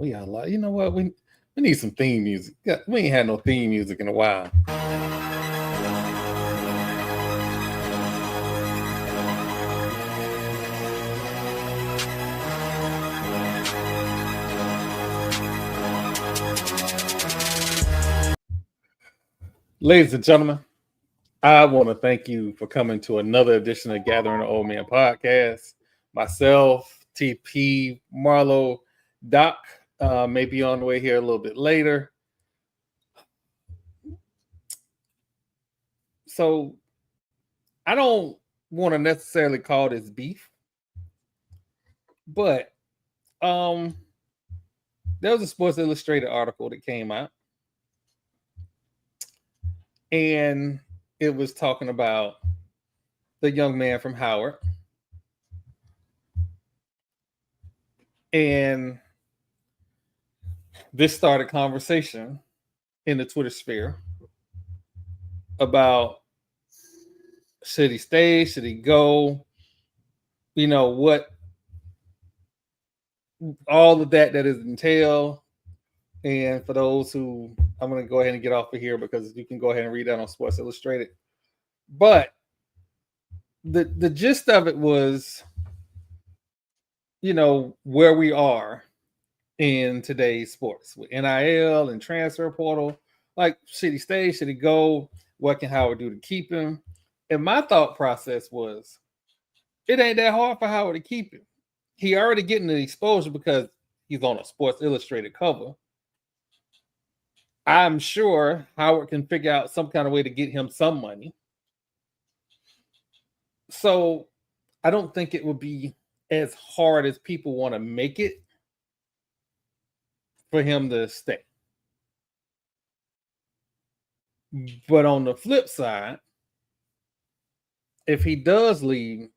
We got a lot. You know what? We need some theme music. Yeah, we ain't had no theme music in a while. Ladies and gentlemen, I want to thank you for coming to another edition of Gathering the Old Man podcast. Myself, TP, Marlo, Doc may be on the way here a little bit later. So I don't want to necessarily call this beef, but there was a Sports Illustrated article that came out, and it was talking about the young man from Howard. And this started conversation in the Twitter sphere about should he stay, should he go, you know, what all of that is entail. And for those who, I'm going to go ahead and get off of here because you can go ahead and read that on Sports Illustrated. But the gist of it was, you know, where we are in today's sports with NIL and transfer portal. Like, should he stay? Should he go? What can Howard do to keep him? And my thought process was, it ain't that hard for Howard to keep him. He already getting the exposure because he's on a Sports Illustrated cover. I'm sure Howard can figure out some kind of way to get him some money. So I don't think it would be as hard as people want to make it for him to stay. But on the flip side, if he does leave,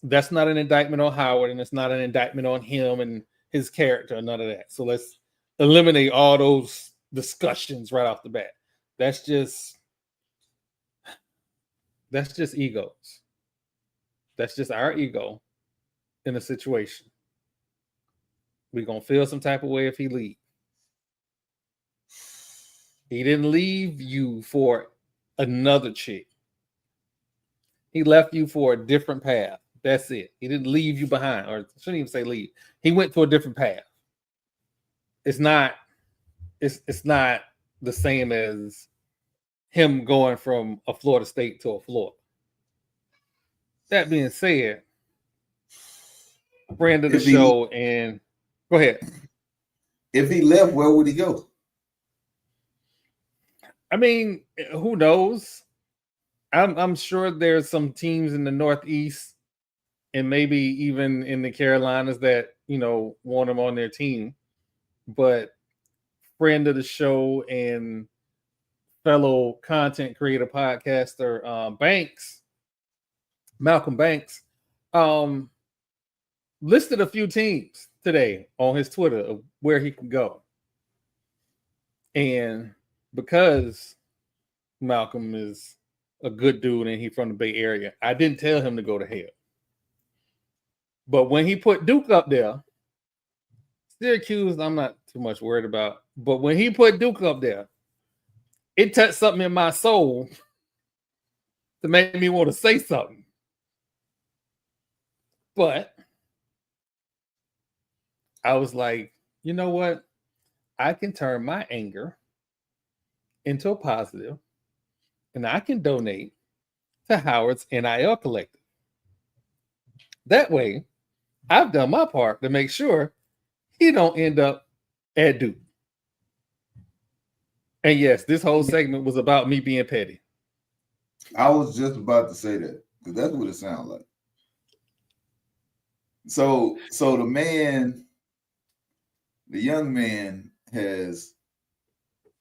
that's not an indictment on Howard, and it's not an indictment on him and his character, none of that. So let's eliminate all those discussions right off the bat. That's just egos. That's just our ego in a situation. We're gonna feel some type of way if he leaves. He didn't leave you for another chick. He left you for a different path. That's it. He didn't leave you behind, or I shouldn't even say leave. He went to a different path. It's not the same as him going from a Florida State to a Florida. That being said, friend of the show, and go ahead. If he left, where would he go? I mean, who knows? I'm sure there's some teams in the Northeast and maybe even in the Carolinas that, you know, want him on their team. But friend of the show and fellow content creator podcaster Malcolm Banks, listed a few teams today on his Twitter of where he can go. And because Malcolm is a good dude and he's from the Bay Area, I didn't tell him to go to hell. But when he put Duke up there, Syracuse, I'm not too much worried about. But when he put Duke up there, it touched something in my soul to make me want to say something. But I was like, you know what? I can turn my anger into a positive, and I can donate to Howard's NIL collective. That way, I've done my part to make sure he don't end up at Duke. And yes, this whole segment was about me being petty. I was just about to say that because that's what it sounds like. So the young man has,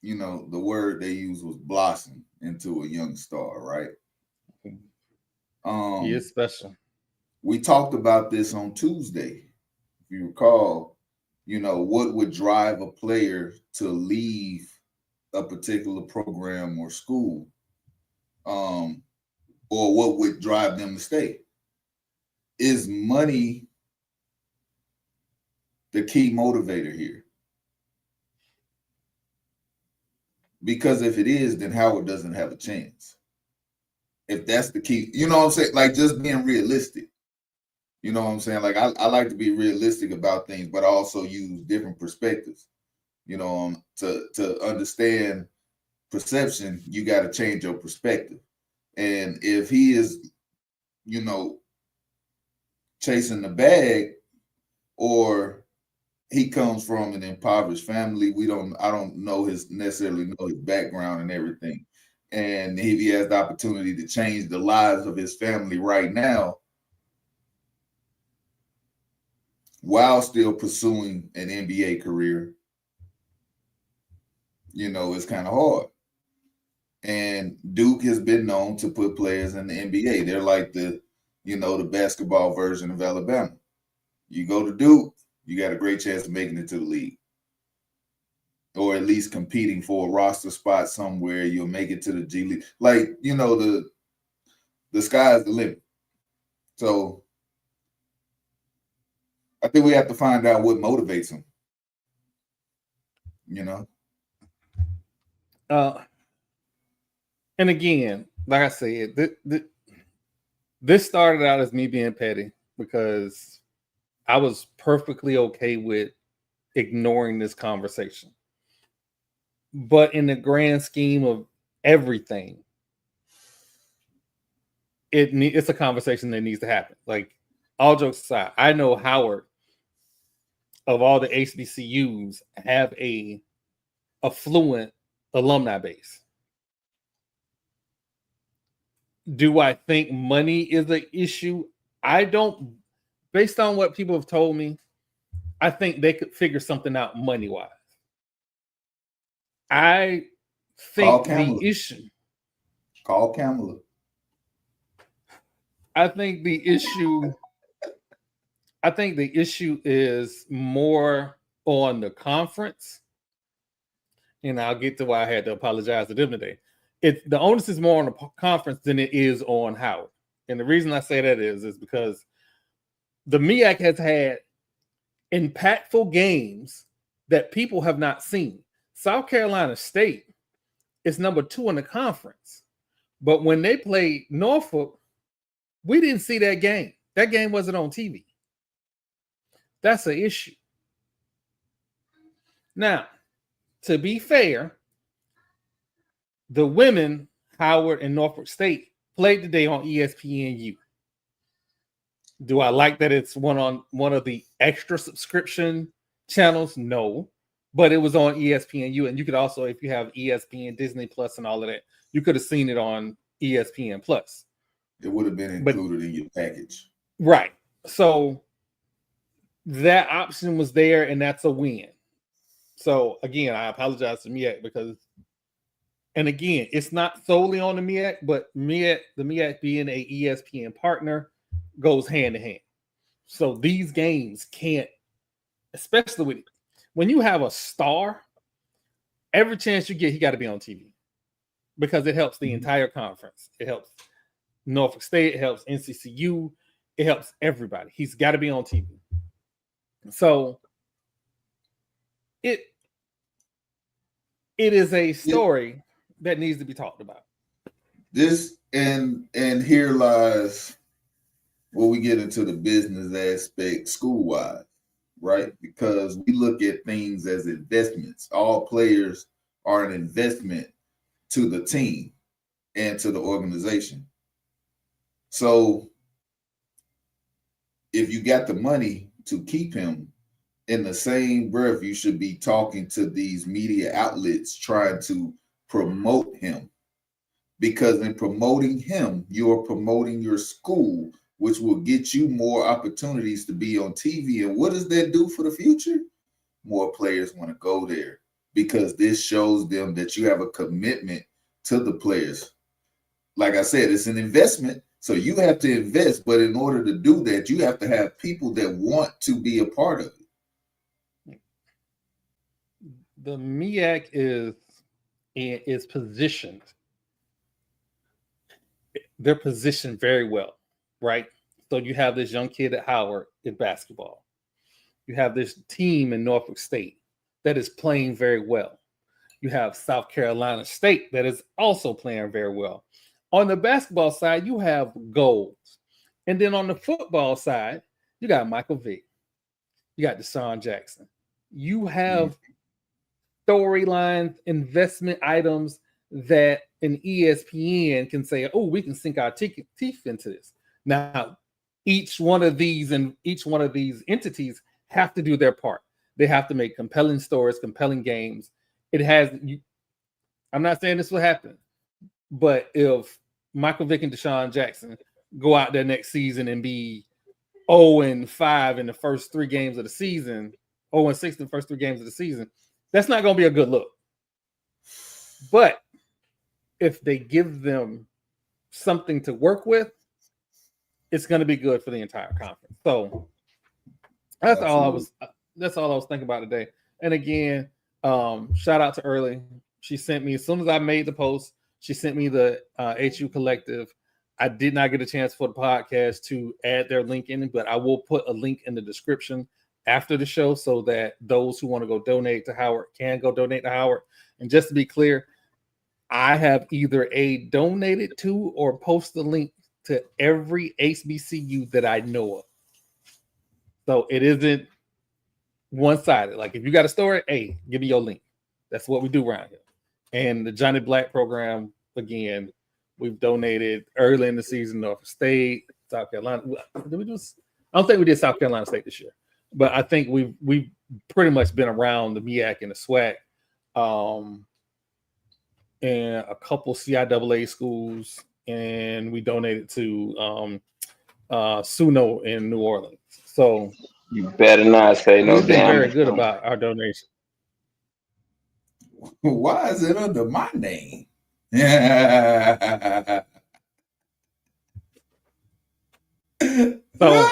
you know, the word they used was blossom into a young star, right? He is special. We talked about this on Tuesday. If you recall, you know, what would drive a player to leave a particular program or school, or what would drive them to stay? Is money the key motivator here? Because if it is, then Howard doesn't have a chance. If that's the key, you know what I'm saying? Like, just being realistic. You know what I'm saying? Like, I like to be realistic about things, but also use different perspectives. You know, to understand perception, you got to change your perspective. And if he is, you know, chasing the bag, or he comes from an impoverished family, I don't necessarily know his background and everything. And if he has the opportunity to change the lives of his family right now while still pursuing an NBA career, you know, it's kind of hard. And Duke has been known to put players in the NBA. They're like the basketball version of Alabama. You go to Duke, you got a great chance of making it to the league, or at least competing for a roster spot somewhere. You'll make it to the G League. Like, you know, the sky's the limit. So I think we have to find out what motivates him. You know? And again, like I said, this started out as me being petty because I was perfectly okay with ignoring this conversation. But in the grand scheme of everything, it's a conversation that needs to happen. Like, all jokes aside, I know Howard, of all the HBCUs, have a affluent alumni base. Do I think money is an issue? I don't. Based on what people have told me, I think they could figure something out money-wise. I think the issue. Call Kamala. I think the issue is more on the conference. And I'll get to why I had to apologize to them today. The onus is more on the conference than it is on Howard. And the reason I say that is because the MEAC has had impactful games that people have not seen. South Carolina State is number 2 in the conference. But when they played Norfolk, we didn't see that game. That game wasn't on TV. That's an issue. Now, to be fair, the women, Howard and Norfolk State, played today on ESPNU. Do I like that it's one of the extra subscription channels? No. But it was on ESPNU. And you could also, if you have ESPN, Disney Plus, and all of that, you could have seen it on ESPN Plus. It would have been included in your package. Right. So that option was there, and that's a win. So, again, I apologize to MEAC because, and again, it's not solely on the MEAC, but the MEAC being a ESPN partner goes hand in hand. So these games can't, especially when you have a star, every chance you get, he got to be on TV because it helps the entire conference. It helps Norfolk State, it helps NCCU, it helps everybody. He's got to be on TV. So it is a story that needs to be talked about. This and here lies where we get into the business aspect school-wise, right? Because we look at things as investments. All players are an investment to the team and to the organization. So if you got the money to keep him, in the same breath, you should be talking to these media outlets trying to promote him. Because in promoting him, you're promoting your school, which will get you more opportunities to be on TV. And what does that do for the future? More players want to go there because this shows them that you have a commitment to the players. Like I said, it's an investment. So you have to invest. But in order to do that, you have to have people that want to be a part of it. The MEAC is positioned. They're positioned very well, right? So you have this young kid at Howard in basketball. You have this team in Norfolk State that is playing very well. You have South Carolina State that is also playing very well. On the basketball side, you have Golds. And then on the football side, you got Michael Vick. You got Deshaun Jackson. You have storyline investment items that an ESPN can say, oh, we can sink our teeth into this. Now, each one of these entities have to do their part. They have to make compelling stories, compelling games. I'm not saying this will happen, but if Michael Vick and Deshaun Jackson go out there next season and be 0-5 in the first 3 games of the season, 0-6 in the first 3 games of the season, that's not going to be a good look. But if they give them something to work with, it's going to be good for the entire conference. So that's all I was thinking about today. And again, shout out to Early. She sent me, as soon as I made the post, she sent me the HU Collective. I did not get a chance for the podcast to add their link in, but I will put a link in the description after the show so that those who want to go donate to Howard can go donate to Howard. And just to be clear, I have either donated to or posted a link to every HBCU that I know of. So it isn't one-sided. Like if you got a story, hey, give me your link. That's what we do around here. And the Johnny Black program, again, we've donated early in the season, Norfolk State, South Carolina. Did we do? I don't think we did South Carolina State this year, but I think we've pretty much been around the MEAC and the SWAC, and a couple CIAA schools, and we donated to Suno in New Orleans. So you better not say no we've been damn. very good about our donation. Why is it under my name? Yeah. So,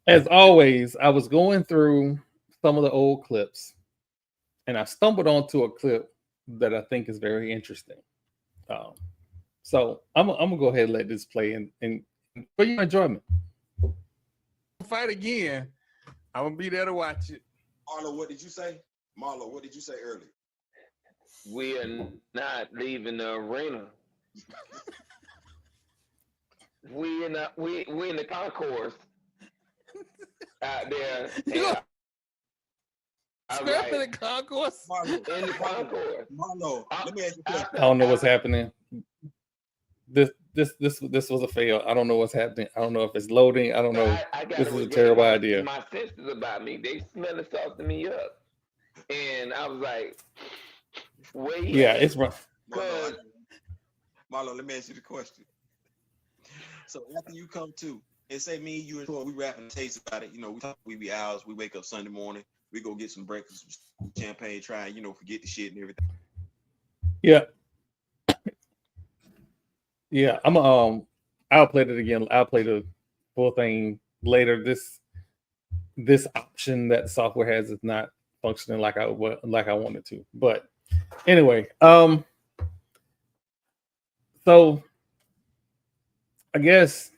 as always, I was going through some of the old clips, and I stumbled onto a clip that I think is very interesting. So I'm gonna go ahead and let this play, and for your enjoyment. Fight again. I'm gonna be there to watch it. Marlo, what did you say? Marlo, what did you say earlier? We are not leaving the arena. we in the concourse out there. Scrapping the concourse. Marlo, In the concourse. Marlo, let me ask you a question. I don't know what's happening. This was a fail. I don't know what's happening. I don't know if it's loading. I don't know. This is a terrible idea. My sisters about me. They smelling salting me up. And I was like, wait. Yeah, it's rough. Marlo, let me ask you the question. So after you come to, and say me, you and Troy, we rapping taste about it. You know, we be hours. We wake up Sunday morning. We go get some breakfast, some champagne, try and, forget the shit and everything. Yeah. Yeah, I'll play it again. I'll play the full thing later. This option that the software has is not functioning like I wanted to. But anyway, so I guess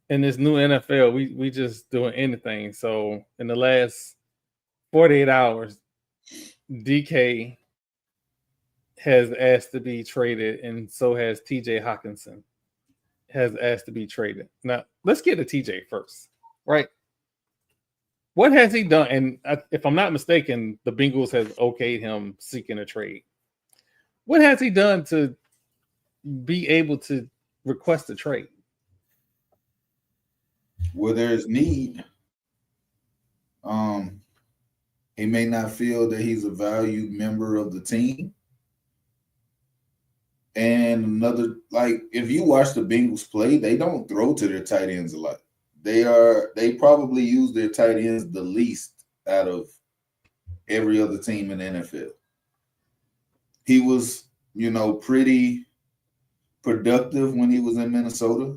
in this new NFL, we just doing anything. So in the last 48 hours, DK has asked to be traded, and so has TJ Hawkinson has asked to be traded. Now, let's get to TJ first, right? What has he done? And if I'm not mistaken, the Bengals has okayed him seeking a trade. What has he done to be able to request a trade? Where there's need, he may not feel that he's a valued member of the team. And another, like, if you watch the Bengals play, they don't throw to their tight ends a lot. They probably use their tight ends the least out of every other team in the NFL. He was, pretty productive when he was in Minnesota,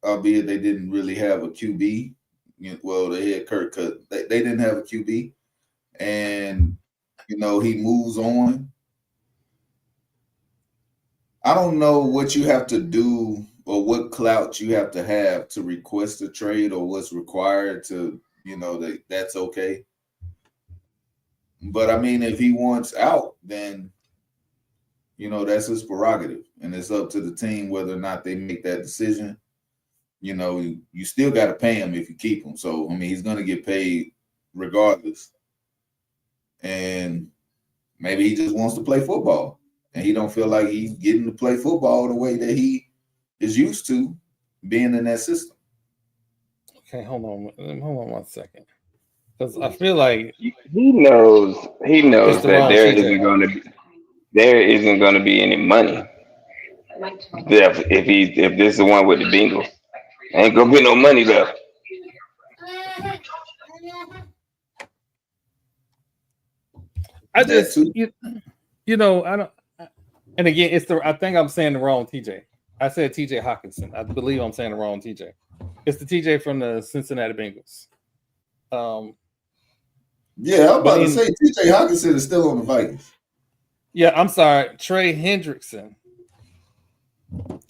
albeit they didn't really have a QB. Well, they had Kirk Cousins. They didn't have a QB. And, he moves on. I don't know what you have to do or what clout you have to request a trade or what's required to, that's okay. But I mean, if he wants out, then that's his prerogative, and it's up to the team whether or not they make that decision. You still got to pay him if you keep him. So I mean, he's going to get paid regardless. And maybe he just wants to play football, and he don't feel like he's getting to play football the way that he is used to being in that system. Okay, hold on 1 second, because I feel like He knows it's the that wrong TJ. there isn't going to be any money if this is the one with the Bengals. Ain't gonna be no money there. I That just too. I don't. And again, I think I'm saying the wrong TJ. I said TJ Hawkinson. I believe I'm saying the wrong TJ. It's the TJ from the Cincinnati Bengals. Yeah, I was about to say TJ Hawkinson is still on the Vikings. Yeah, I'm sorry, Trey Hendrickson.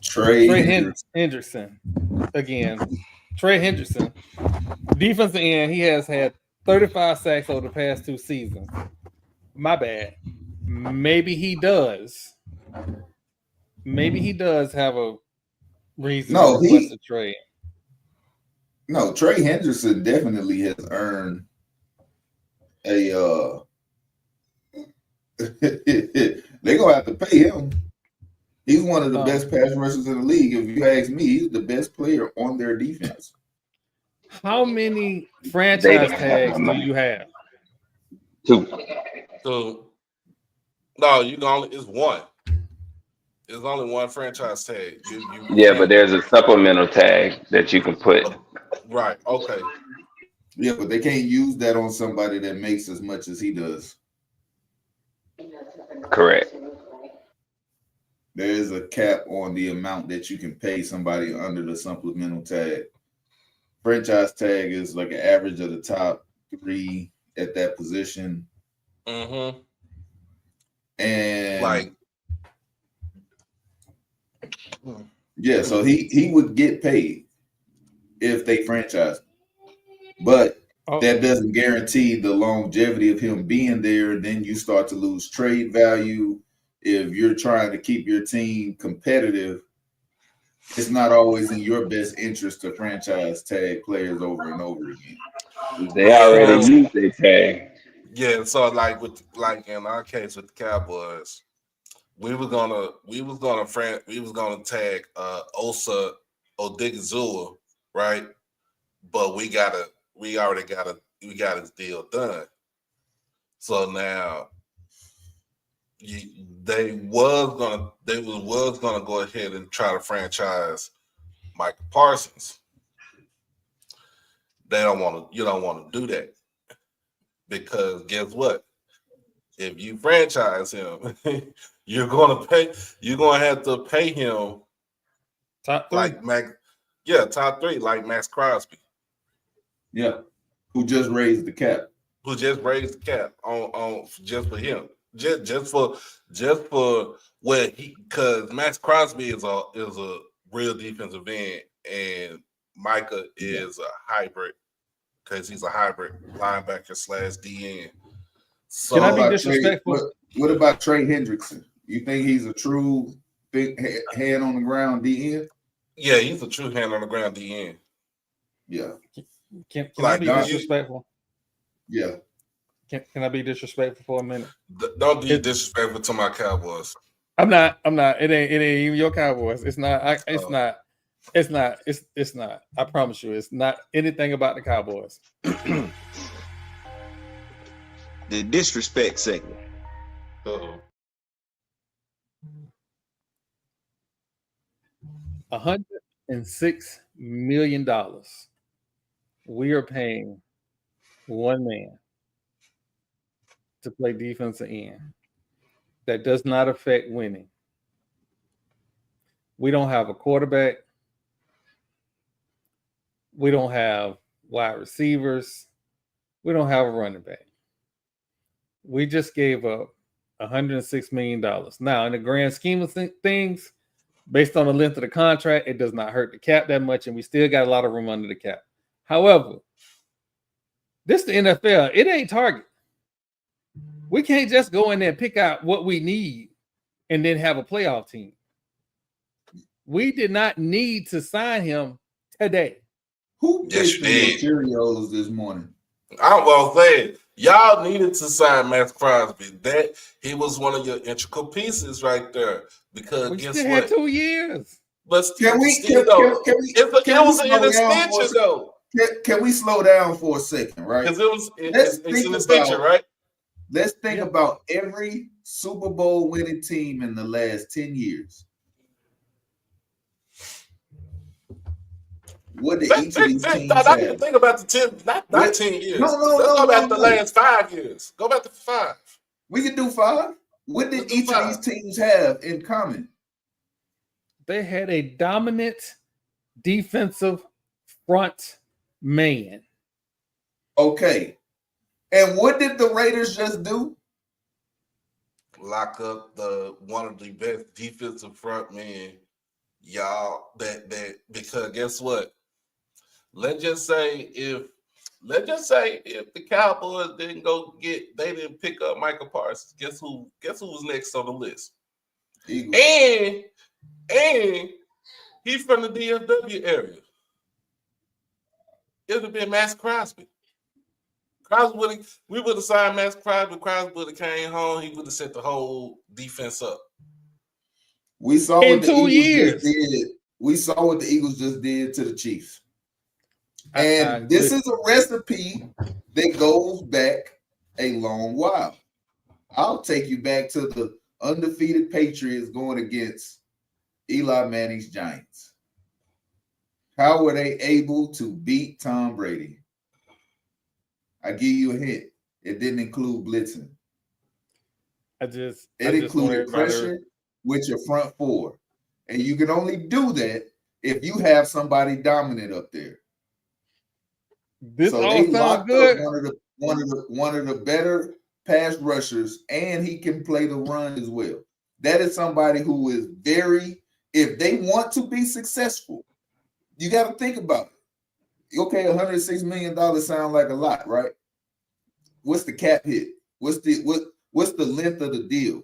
Trey Hendrickson. Again, Trey Hendrickson. Defensive end, he has had 35 sacks over the past 2 seasons. My bad. Maybe he does. Maybe he does have a reason to request a trade. No, Trey Hendrickson definitely has earned a they're gonna have to pay him. He's one of the best pass rushers in the league. If you ask me, he's the best player on their defense. How many franchise tags do you have? 2. So no, it's one. There's only one franchise tag. But there's a supplemental tag that you can put. Right. Okay. Yeah, but they can't use that on somebody that makes as much as he does. Correct. There is a cap on the amount that you can pay somebody under the supplemental tag. Franchise tag is like an average of the top 3 at that position. Mm-hmm. And yeah, so he would get paid if they franchise, but that doesn't guarantee the longevity of him being there. Then you start to lose trade value. If you're trying to keep your team competitive, it's not always in your best interest to franchise tag players over and over again. They already used their tag. Yeah, so like in our case with the Cowboys, we was gonna tag Osa Odigizua, right? But we got his deal done. So now they was gonna go ahead and try to franchise Michael Parsons. You don't want to do that, because guess what? If you franchise him, you're gonna have to pay him top 3. like top 3, like Max Crosby. Yeah, who just raised the cap? On just for him, just for because Max Crosby is a real defensive end, and Micah is a hybrid, because he's a hybrid linebacker / DN. So, can I be disrespectful? What about Trey Hendrickson? You think he's a true big hand on the ground DN? Yeah, he's a true hand on the ground DN. Yeah. Can I be disrespectful? Yeah. Can I be disrespectful for a minute? Don't be disrespectful to my Cowboys. I'm not. It ain't even your Cowboys. It's not. It's not. I promise you, it's not anything about the Cowboys. The disrespect segment. $106 million. We are paying one man to play defensive end. That does not affect winning. We don't have a quarterback. We don't have wide receivers. We don't have a running back. We just gave up $106 million. Now, in the grand scheme of things, based on the length of the contract, it does not hurt the cap that much, and we still got a lot of room under the cap. However, this is the NFL. It ain't Target. We can't just go in there and pick out what we need and then have a playoff team. We did not need to sign him today. Who Yes, pissed you in your did. Cheerios this morning? I'm well saying y'all needed to sign Max Crosby. That he was one of your integral pieces right there. Because We guess still what? had 2 years. But Can we still though, can it was an slow down for a extension second? though. Can we slow down for a second, right? Because Let's it's think an extension, about- right? Let's think Yeah. about every Super Bowl winning team in the last 10 years. What did each of these teams Not even have? think about the 10, not 10 years. No, Let's go back no. the last 5 years. Go back to 5. We can do 5. What did Let's do each of 5. these teams have in common? They had a dominant defensive front man. Okay. And what did the Raiders just do? Lock up one of the best defensive front men, y'all. That because guess what? Let's just say if the Cowboys they didn't pick up Michael Parsons. Guess who was next on the list? Eagles. And he's from the DFW area. It would have been Max Crosby. We would have signed Max Crosby. Crosby would have came home. He would have set the whole defense up. We saw In what the 2 Eagles years. just did. We saw what the Eagles just did to the Chiefs. And this is a recipe that goes back a long while. I'll take you back to the undefeated Patriots going against Eli Manning's Giants. How were they able to beat Tom Brady? I give you a hint. It didn't include blitzing. It included pressure with your front four. And you can only do that if you have somebody dominant up there. This so all they sounds locked good. up one of the better pass rushers, and he can play the run as well. That is somebody who is if they want to be successful, you got to think about it. Okay, $106 million sound like a lot, right? What's the cap hit? What's the length of the deal?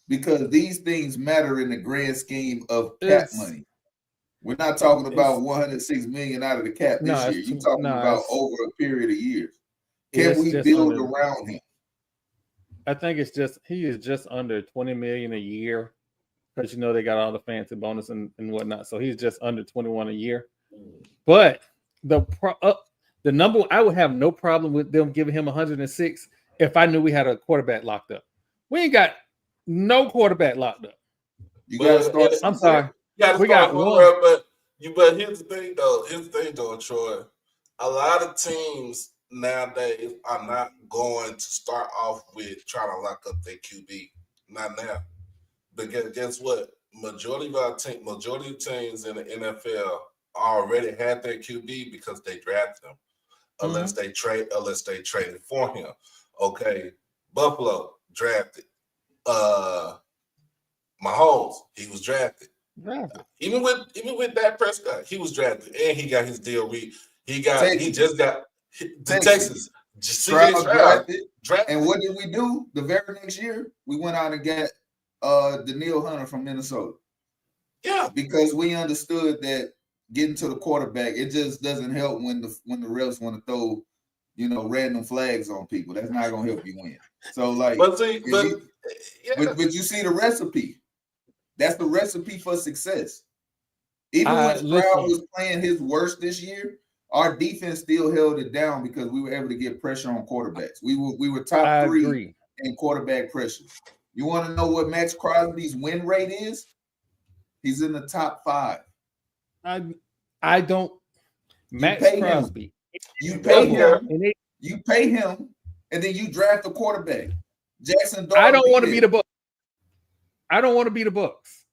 Because these things matter in the grand scheme of cap money. We're not talking about $106 million out of the cap this year. You're talking about over a period of years. Can we build around him? I think he is just under $20 million a year because they got all the fancy bonus and whatnot. So he's just under 21 a year. But the number, I would have no problem with them giving him 106 if I knew we had a quarterback locked up. We ain't got no quarterback locked up. You got to start. I'm sorry. We got one. But here's the thing, though, Troy. A lot of teams nowadays are not going to start off with trying to lock up their QB. Not now. Because guess what? Majority of teams in the NFL already had their QB because they drafted them. Unless they traded for him. Okay. Buffalo drafted. Mahomes, he was drafted. Even with Dak Prescott, he was drafted and he got his deal. He just got to Texas. Drafted. And what did we do? The very next year, we went out and got Daniil Hunter from Minnesota. Yeah, because we understood that getting to the quarterback, it just doesn't help when the refs want to throw, random flags on people. That's not gonna help you win. So but you see the recipe. That's the recipe for success. Even when Stroud was playing his worst this year, our defense still held it down because we were able to get pressure on quarterbacks. We were top 3 in quarterback pressure. You want to know what Max Crosby's win rate is? He's in the top 5. I don't. Max Crosby. You pay him, and then you draft a quarterback. Jackson. I don't want to be the Bucs. I don't want to be the Bucs.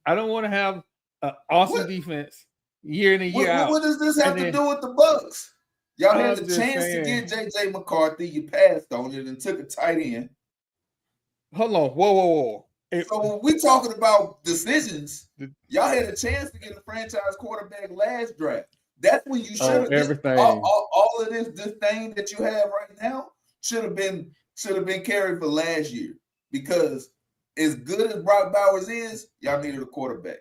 I don't want to have an awesome defense year in and year out. What does this have to do with the Bucs? Y'all had the chance to get J.J. McCarthy. You passed on it and took a tight end. Hold on. Whoa. So when we talking about decisions, y'all had a chance to get a franchise quarterback last draft. That's when you should have everything. All of this thing that you have right now should have been should have been carried for last year because as good as Brock Bowers is, y'all needed a quarterback.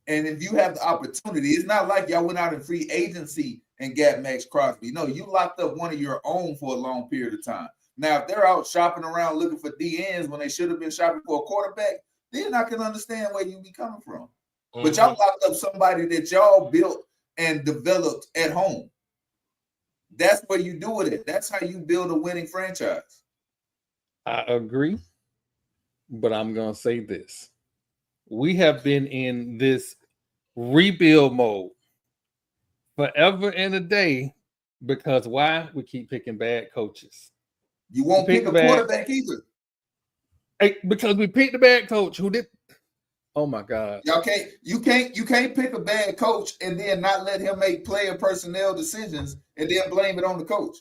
And if you have the opportunity, it's not like y'all went out in free agency and got Max Crosby. No, you locked up one of your own for a long period of time. Now, if they're out shopping around looking for DNs when they should have been shopping for a quarterback, then I can understand where you be coming from. But y'all locked up somebody that y'all built and developed at home. That's where you do it. That's how you build a winning franchise. I agree, but I'm going to say this. We have been in this rebuild mode forever and a day because why? We keep picking bad coaches. You won't pick a quarterback either. Hey, because we picked the bad coach who did. Oh my God! You can't pick a bad coach and then not let him make player personnel decisions and then blame it on the coach.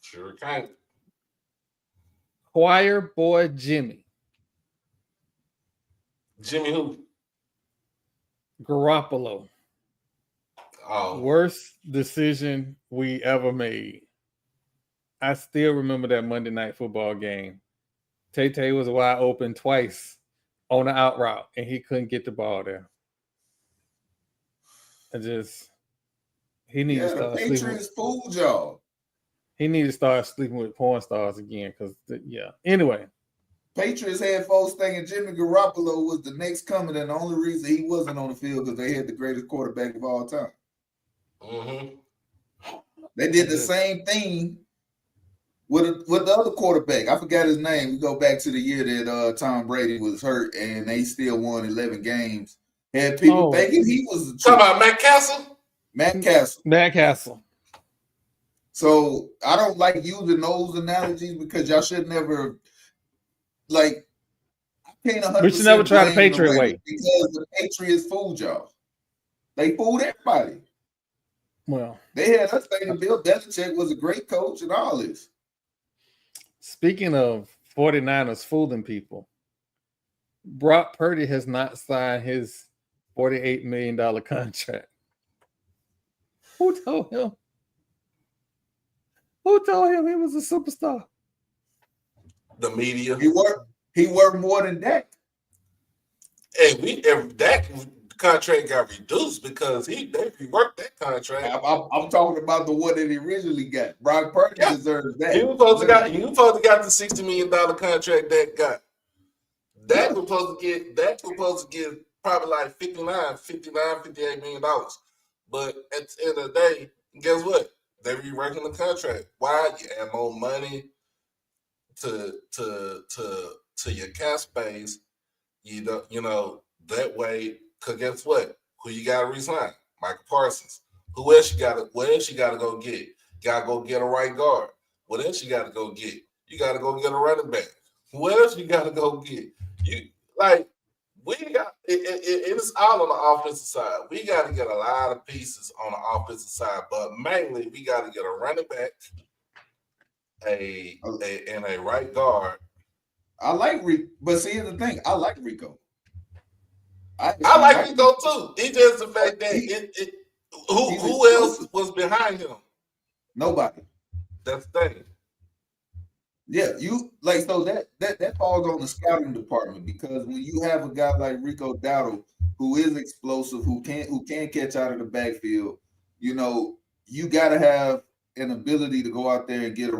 Sure can't. Choir boy Jimmy. Jimmy who? Garoppolo. Oh, Worst decision we ever made. I still remember that Monday Night Football game. Tay was wide open twice on the out route, and he couldn't get the ball there. He needs to start sleeping. Patriots fooled y'all. He needs to start sleeping with porn stars again, Anyway. Patriots had folks thinking Jimmy Garoppolo was the next coming, and the only reason he wasn't on the field because they had the greatest quarterback of all time. They did the same thing with the other quarterback. I forgot his name. We go back to the year that Tom Brady was hurt, and they still won 11 games. Had people thinking he was the talking about Matt Castle? Matt Castle. So I don't like using those analogies because y'all should never I can't 100%. We should never try the Patriot way because the Patriots fooled y'all. They fooled everybody. Well, they had us thinking Bill Belichick was a great coach and all this. Speaking of 49ers fooling people, Brock Purdy has not signed his $48 million contract. Who told him? Who told him he was a superstar? The media. He worked more than Dak. Hey, Dak contract got reduced because they reworked that contract. I'm talking about the one that he originally got. Brock Purdy deserves that. He was supposed to got the $60 million contract Dak got. Dak was supposed to get probably like $58 million. But at the end of the day, guess what? They reworking the contract. Why? You add more money to your cap space. You know that way. Cause guess what? Who you gotta resign? Michael Parsons. What else you gotta go get? Gotta go get a right guard. What else you gotta go get? You gotta go get a running back. What else you gotta go get? It's all on the offensive side. We got to get a lot of pieces on the offensive side, but mainly we got to get a running back, and a right guard. I like Rico, but see, here's the thing: I like Rico. I like Rico too. It's just the fact that who else was behind him? Nobody. That's the thing. Yeah, so that falls on the scouting department because when you have a guy like Rico Dowdle who is explosive, who can catch out of the backfield, you got to have an ability to go out there and get a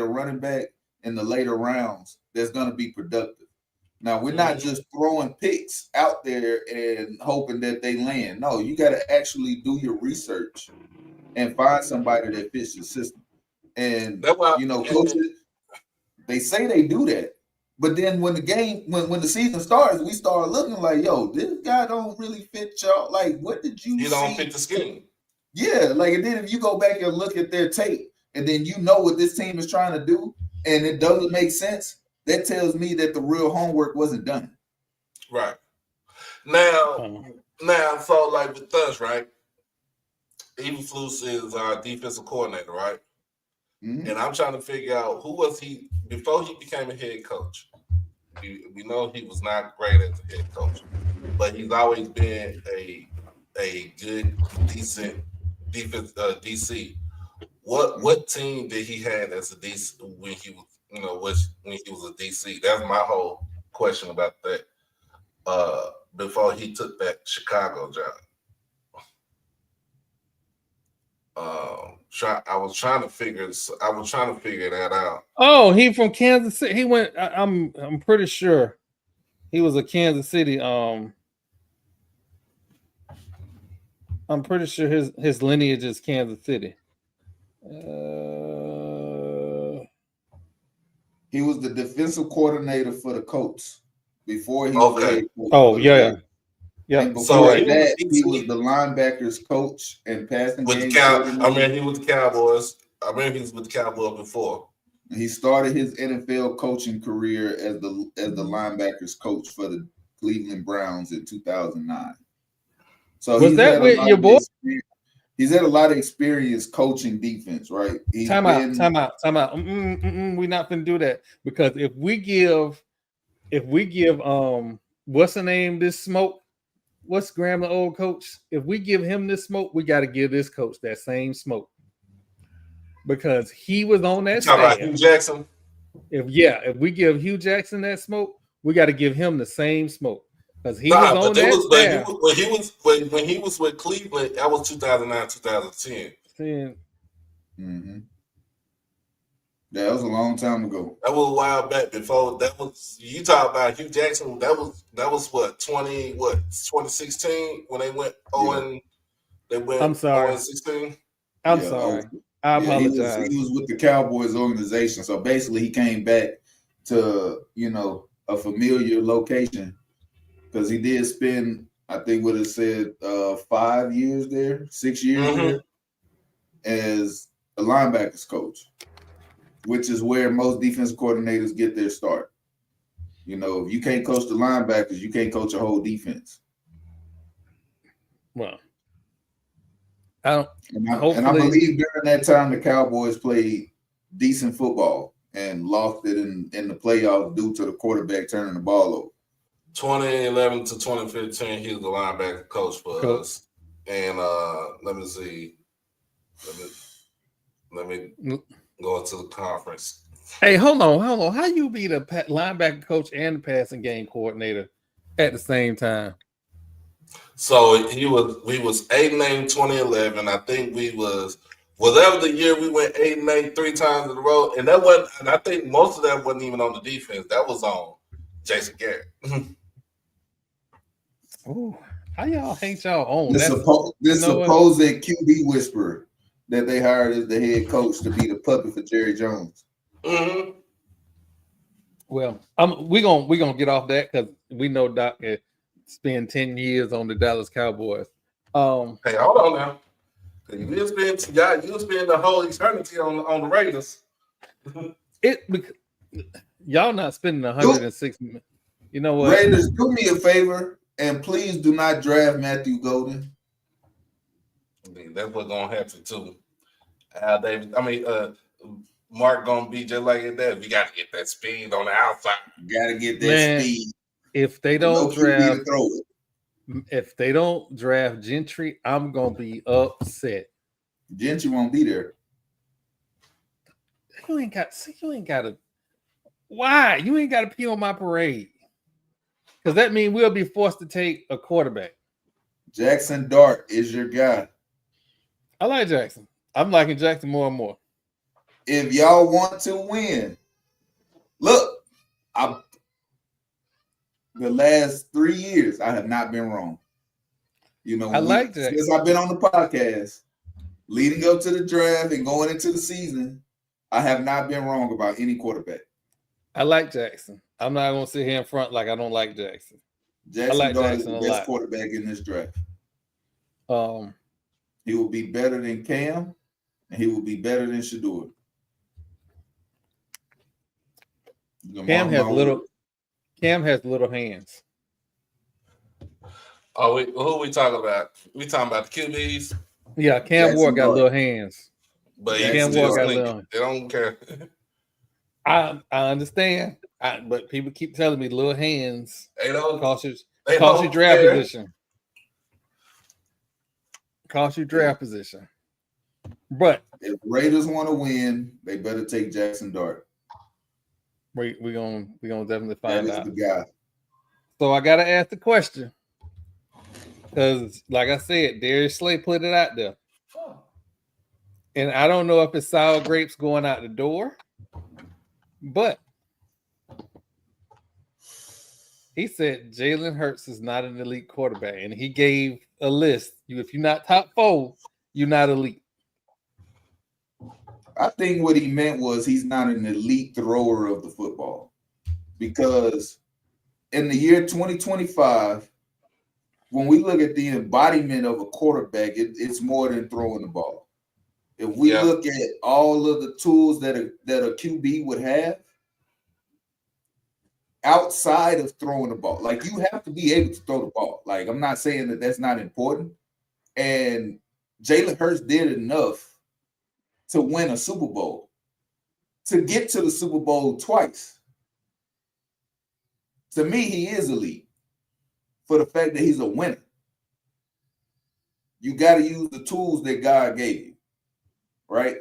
running back in the later rounds that's going to be productive. Now we're not just throwing picks out there and hoping that they land. No, you got to actually do your research and find somebody that fits your system. And coaches. They say they do that, but then when the season starts, we start looking like, yo, this guy don't really fit y'all. Like, what did you see? He don't fit the scheme. Yeah, and then if you go back and look at their tape, and then you know what this team is trying to do, and it doesn't make sense, that tells me that the real homework wasn't done. Right. Now, so like with us, right? Eberflus is our defensive coordinator, right? Mm-hmm. And I'm trying to figure out who was he before he became a head coach. We know he was not great as a head coach, but he's always been a good, decent defense DC. What team did he have as a DC when which when he was a DC. That's my whole question about that. Before he took that Chicago job. I was trying to figure that out. Oh, he from Kansas City. He went. I'm pretty sure he was a Kansas City. I'm pretty sure his lineage is Kansas City. He was the defensive coordinator for the Colts before he was the head coach. Oh, for the yeah. Ravens. Yeah. And before So that, he was the linebackers coach and passing with game the coordinator. he was the Cowboys. I mean, he was with the Cowboys before. He started his NFL coaching career as the linebackers coach for the Cleveland Browns in 2009. So Was that with your boy? He's had a lot of experience coaching defense, right? Time out. We're not gonna do that because if we give what's the name this smoke? What's Graham, the old coach? If we give him this smoke, we got to give this coach that same smoke because he was on that Talking about staff. Hugh Jackson. If we give Hugh Jackson that smoke, we got to give him the same smoke because he was on that staff. When he was with Cleveland, that was 2009, 2010. Mm-hmm. Yeah, that was a long time ago. That was a while back. Before that was you talk about Hugh Jackson. That was what 2016 when they went They went. I'm sorry. 16. I'm sorry. I apologize. He was with the Cowboys organization, so basically he came back to a familiar location because he did spend, I think, what it said, 5 years there, 6 years there as a linebackers coach, which is where most defensive coordinators get their start. If you can't coach the linebackers, you can't coach a whole defense. Well, I believe during that time the Cowboys played decent football and lost it in the playoffs due to the quarterback turning the ball over. 2011 to 2015, he was the linebacker coach for us. And let me see. Let me go into the conference. Hey, hold on. How you be the linebacker coach and the passing game coordinator at the same time? So we was 8-8 in 2011. I think we was whatever the year we went 8-8 3 times in a row, and that wasn't. And I think most of that wasn't even on the defense. That was on Jason Garrett. Oh, how y'all hate y'all own? This supposed QB whisperer that they hired as the head coach to be the puppet for Jerry Jones. Mm-hmm. Well, we're gonna get off that because we know Doc has spent 10 years on the Dallas Cowboys. Hey, hold on now. You spend the whole eternity on the Raiders. Y'all not spending 106. You know what? Raiders, do me a favor and please do not draft Matthew Golden. That's what's gonna happen too. Mark gonna be just like that. We got to get that speed on the outside. Got to get that speed. If they don't draft Gentry, I'm gonna be upset. Gentry won't be there. You ain't got to. Why? You ain't got to pee on my parade. Because that means we'll be forced to take a quarterback. Jackson Dart is your guy. I like Jackson. I'm liking Jackson more and more. If y'all want to win, look, the last 3 years, I have not been wrong. I like Jackson. Since I've been on the podcast, leading up to the draft and going into the season, I have not been wrong about any quarterback. I like Jackson. I'm not going to sit here in front like I don't like Jackson. Jackson Dart is the best quarterback in this draft. He will be better than Cam, and he will be better than Shador. Cam has little hands. Oh, who are we talking about? We talking about the QBs? Yeah, Cam Ward got little hands. But Cam Ward got little. They don't care. I understand, but people keep telling me little hands. Cautious draft position. Cautious draft position. But if Raiders want to win, they better take Jackson Dart. We gonna definitely That find is out. the guy. So I gotta ask the question because, like I said, Darius Slay put it out there, and I don't know if it's sour grapes going out the door, but he said Jalen Hurts is not an elite quarterback, and he gave a list. If you're not top 4, you're not elite. I think what he meant was he's not an elite thrower of the football, because in the year 2025, when we look at the embodiment of a quarterback, it's more than throwing the ball. If we look at all of the tools that a QB would have outside of throwing the ball, like you have to be able to throw the ball. Like, I'm not saying that that's not important. And Jalen Hurts did enough to win a Super Bowl, to get to the Super Bowl twice. To me, he is elite for the fact that he's a winner. You got to use the tools that God gave you, right?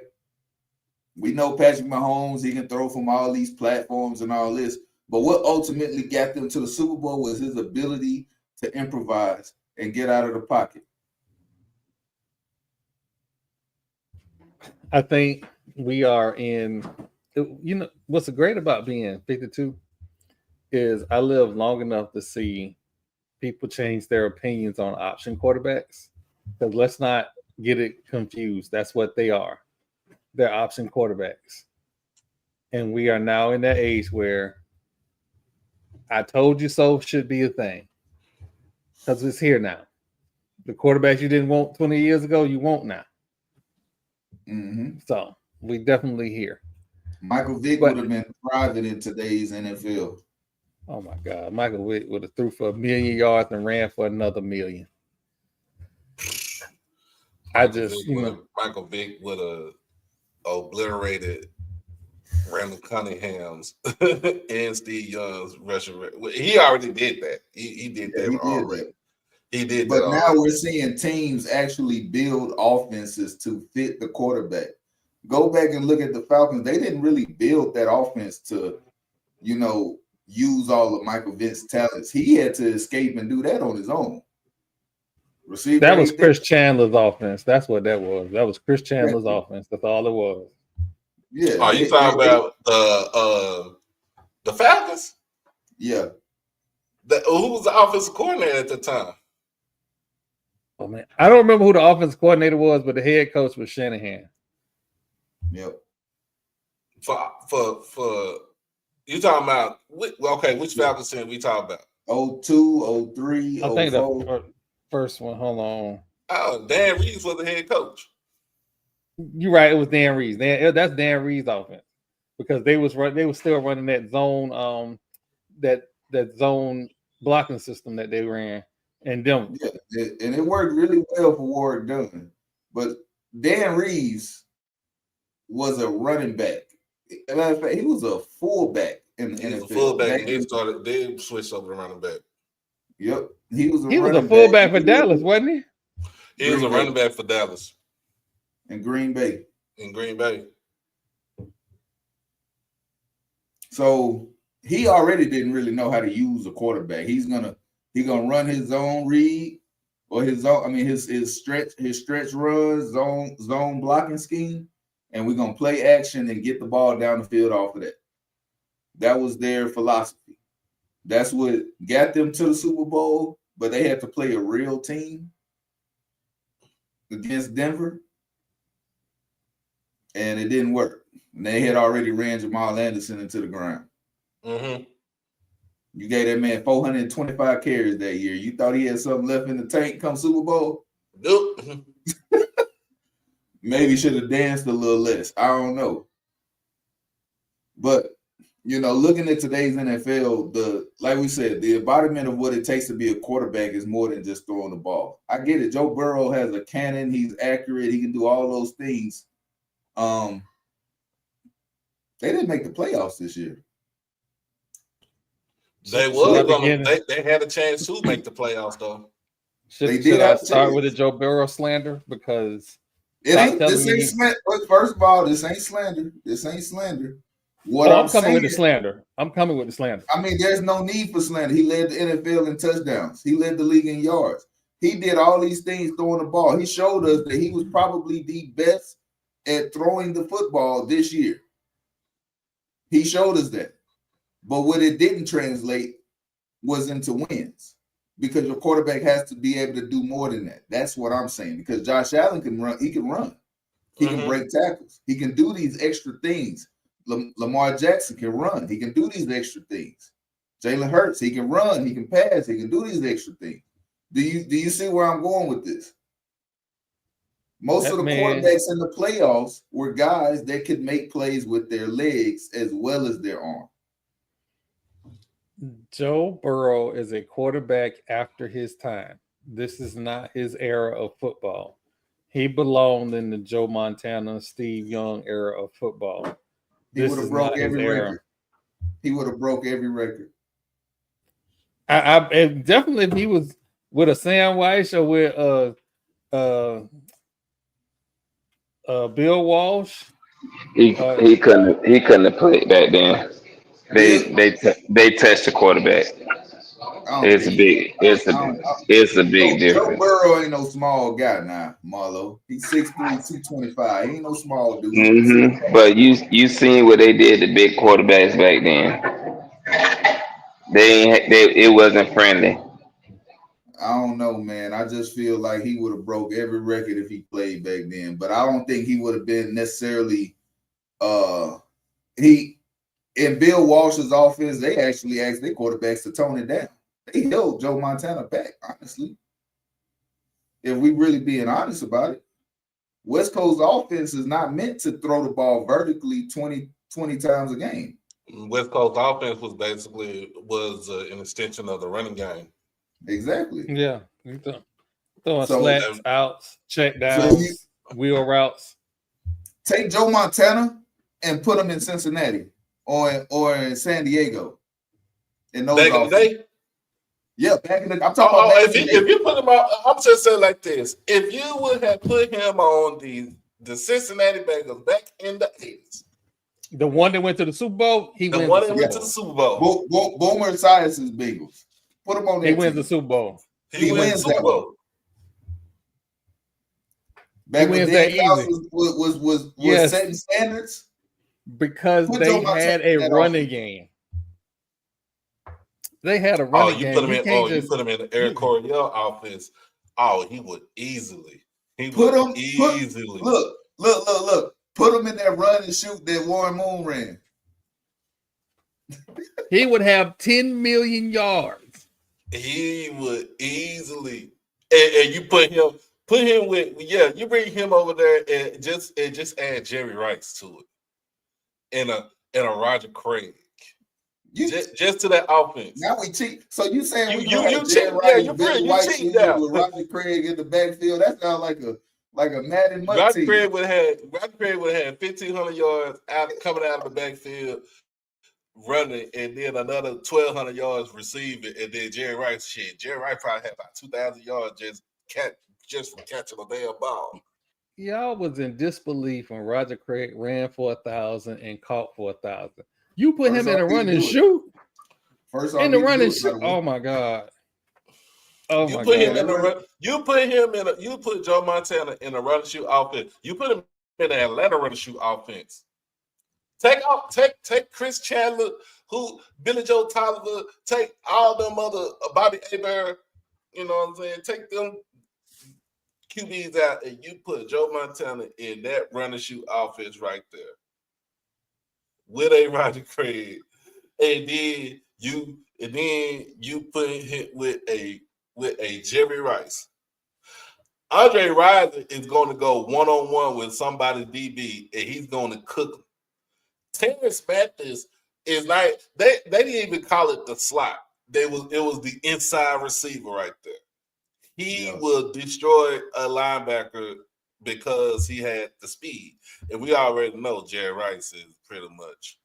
We know Patrick Mahomes, he can throw from all these platforms and all this, but what ultimately got them to the Super Bowl was his ability to improvise and get out of the pocket. I think we are in, what's great about being 52 is I live long enough to see people change their opinions on option quarterbacks. Because let's not get it confused. That's what they are. They're option quarterbacks. And we are now in that age where I told you so should be a thing. Because it's here now. The quarterbacks you didn't want 20 years ago, you won't now. Mm-hmm. So we definitely here. Michael Vick would have been thriving in today's NFL. Oh my God. Michael Vick would have threw for 1,000,000 yards and ran for another 1,000,000. Michael Vick would have obliterated Randall Cunningham's and Steve Young's rushing. He already did that. He did that already. He did that. But now we're seeing teams actually build offenses to fit the quarterback. Go back and look at the Falcons. They didn't really build that offense to, use all of Michael Vick's talents. He had to escape and do that on his own. That was Chris Chandler's offense. That's what that was. That was Chris Chandler's offense. That's all it was. Yeah. Are you talking about the Falcons? Yeah. Who was the offensive coordinator at the time? Oh man, I don't remember who the offensive coordinator was, but the head coach was Shanahan. Yep. For you talking about which Falcons team we talking about? 02, 03, I think 04. the first one. Hold on. Oh, Dan Reeves was the head coach. You're right. It was Dan Reeves. That's Dan Reeves' offense because they was still running that zone, that zone blocking system that they ran in Denver. Yeah, and it worked really well for Warwick Dunn. But Dan Reeves was a running back. As a matter of fact, he was a fullback in the NFL. Was a fullback, and they switched over to running back. Yep, he was a fullback for Dallas, wasn't he? He was a running back for Dallas. In Green Bay. So he already didn't really know how to use a quarterback. He's gonna run his own read or his stretch runs, zone blocking scheme, and we're gonna play action and get the ball down the field off of that. That was their philosophy. That's what got them to the Super Bowl, but they had to play a real team against Denver, and it didn't work. And they had already ran Jamal Anderson into the ground. Mm-hmm. You gave that man 425 carries that year. You thought he had something left in the tank come Super Bowl? Nope. Maybe should have danced a little less. I don't know. But, looking at today's NFL, like we said, the embodiment of what it takes to be a quarterback is more than just throwing the ball. I get it. Joe Burrow has a cannon. He's accurate. He can do all those things. They didn't make the playoffs this year. They had a chance to make the playoffs though. Should I start with the Joe Burrow slander? Because this ain't slander. First of all, this ain't slander. What I'm I'm coming with saying, the slander. I'm coming with the slander. I mean, there's no need for slander. He led the NFL in touchdowns. He led the league in yards. He did all these things throwing the ball. He showed us that he was probably the best at throwing the football this year. He showed us that. But what it didn't translate was into wins, because your quarterback has to be able to do more than that. That's what I'm saying. Because Josh Allen can run. He can run. He can break tackles. He can do these extra things. Lamar Jackson can run. He can do these extra things. Jalen Hurts, he can run. He can pass. He can do these extra things. Do you see where I'm going with this? Most That of the man- quarterbacks in the playoffs were guys that could make plays with their legs as well as their arm. Joe Burrow is a quarterback after his time. This is not his era of football. He belonged in the Joe Montana, Steve Young era of football. He would have broke every record. He would have broke every record. I definitely, if he was with a Sam Weiss or with Bill Walsh, He couldn't have played back then. They touched the quarterback. It's a big difference. Joe Burrow ain't no small guy now, Marlo. He's 6'3", 225. He ain't no small dude. But you seen what they did to big quarterbacks back then. It wasn't friendly. I don't know, man. I just feel like he would have broke every record if he played back then. But I don't think he would have been necessarily in Bill Walsh's offense, they actually asked their quarterbacks to tone it down. They held Joe Montana back, honestly. If we really being honest about it. West Coast offense is not meant to throw the ball vertically 20 times a game. West Coast offense was basically an extension of the running game. Exactly. Yeah. Throwing slats, outs, check downs, wheel routes. Take Joe Montana and put him in Cincinnati or in San Diego. In those back in the day? Yeah, back in the I'm talking about if you put him out, I'm just saying like this. If you would have put him on the Cincinnati Bengals back in the 80s. The one that went to the Super Bowl, went to the Super Bowl. Boomer Esias's Bengals. Put him on that. He wins the Super Bowl. He wins the Super Bowl. Back when Dan House was setting standards. Because they had a running game. They had a running game. You put him in the Eric Coryell offense. Oh, he would easily. Look. Put him in that run and shoot that Warren Moon ran. He would have 10 million yards. He would easily. And you put him with, you bring him over there and just add Jerry Rice to it. And a Roger Craig. Just to that offense. Now we cheat. So you saying you cheat? Yeah, you cheat now with Roger Craig in the backfield? That sounds like a Madden team. Roger Craig would have had 1,500 yards coming out of the backfield, running, and then another 1,200 yards receiving, and then Jerry Rice. Jerry Rice probably had about 2,000 yards just from catching a damn ball. Y'all was in disbelief when Roger Craig ran for 1,000 and caught for 1,000. You put him in a run and shoot. In the run and shoot. Oh my God. Oh my God. You put Joe Montana in a run and shoot offense. You put him in the Atlanta run and shoot offense. Take Chris Chandler, Billy Joe Tolliver, take all them other Bobby Hebert, you know what I'm saying? Take them QBs out and you put Joe Montana in that run and shoot offense right there. With a Roger Craig, and then you put him with a Jerry Rice. Andre Rison is going to go one-on-one with somebody DB, and he's going to cook him. Terrence Mathis is like they didn't even call it the slot. It was the inside receiver right there. He will destroy a linebacker because he had the speed. And we already know Jerry Rice is pretty much.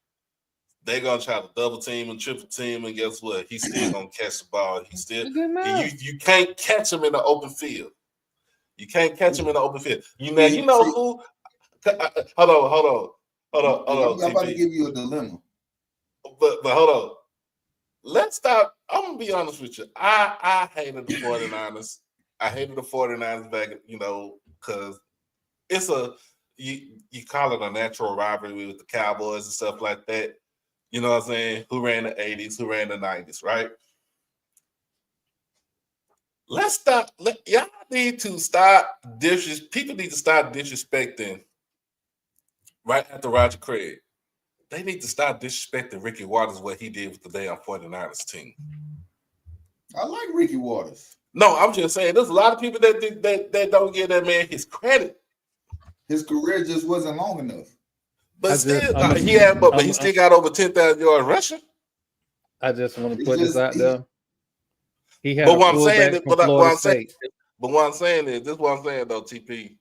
They're going to try to double team and triple team, and guess what? He's still going to catch the ball. You can't catch him in the open field. You can't catch him in the open field. You know who? Hold hold on. I'm about to TP. give you a dilemma. But hold on. Let's stop. I'm gonna be honest with you. I hated the 49ers. I hated the 49ers back, because it's you call it a natural rivalry with the Cowboys and stuff like that. You know what I'm saying? Who ran the 80s, who ran the 90s, right? Let's stop. Y'all need to stop people need to stop disrespecting right after Roger Craig. They need to stop disrespecting Ricky Waters, what he did with the damn 49ers team. I like Ricky Waters. No, I'm just saying there's a lot of people that don't give that man his credit. His career just wasn't long enough. But he still got over 10,000 yards rushing. I just want to It's put this just- out there. He had But a what I'm saying fullback is, from Florida State. But what I'm saying is, this is what I'm saying though, TP.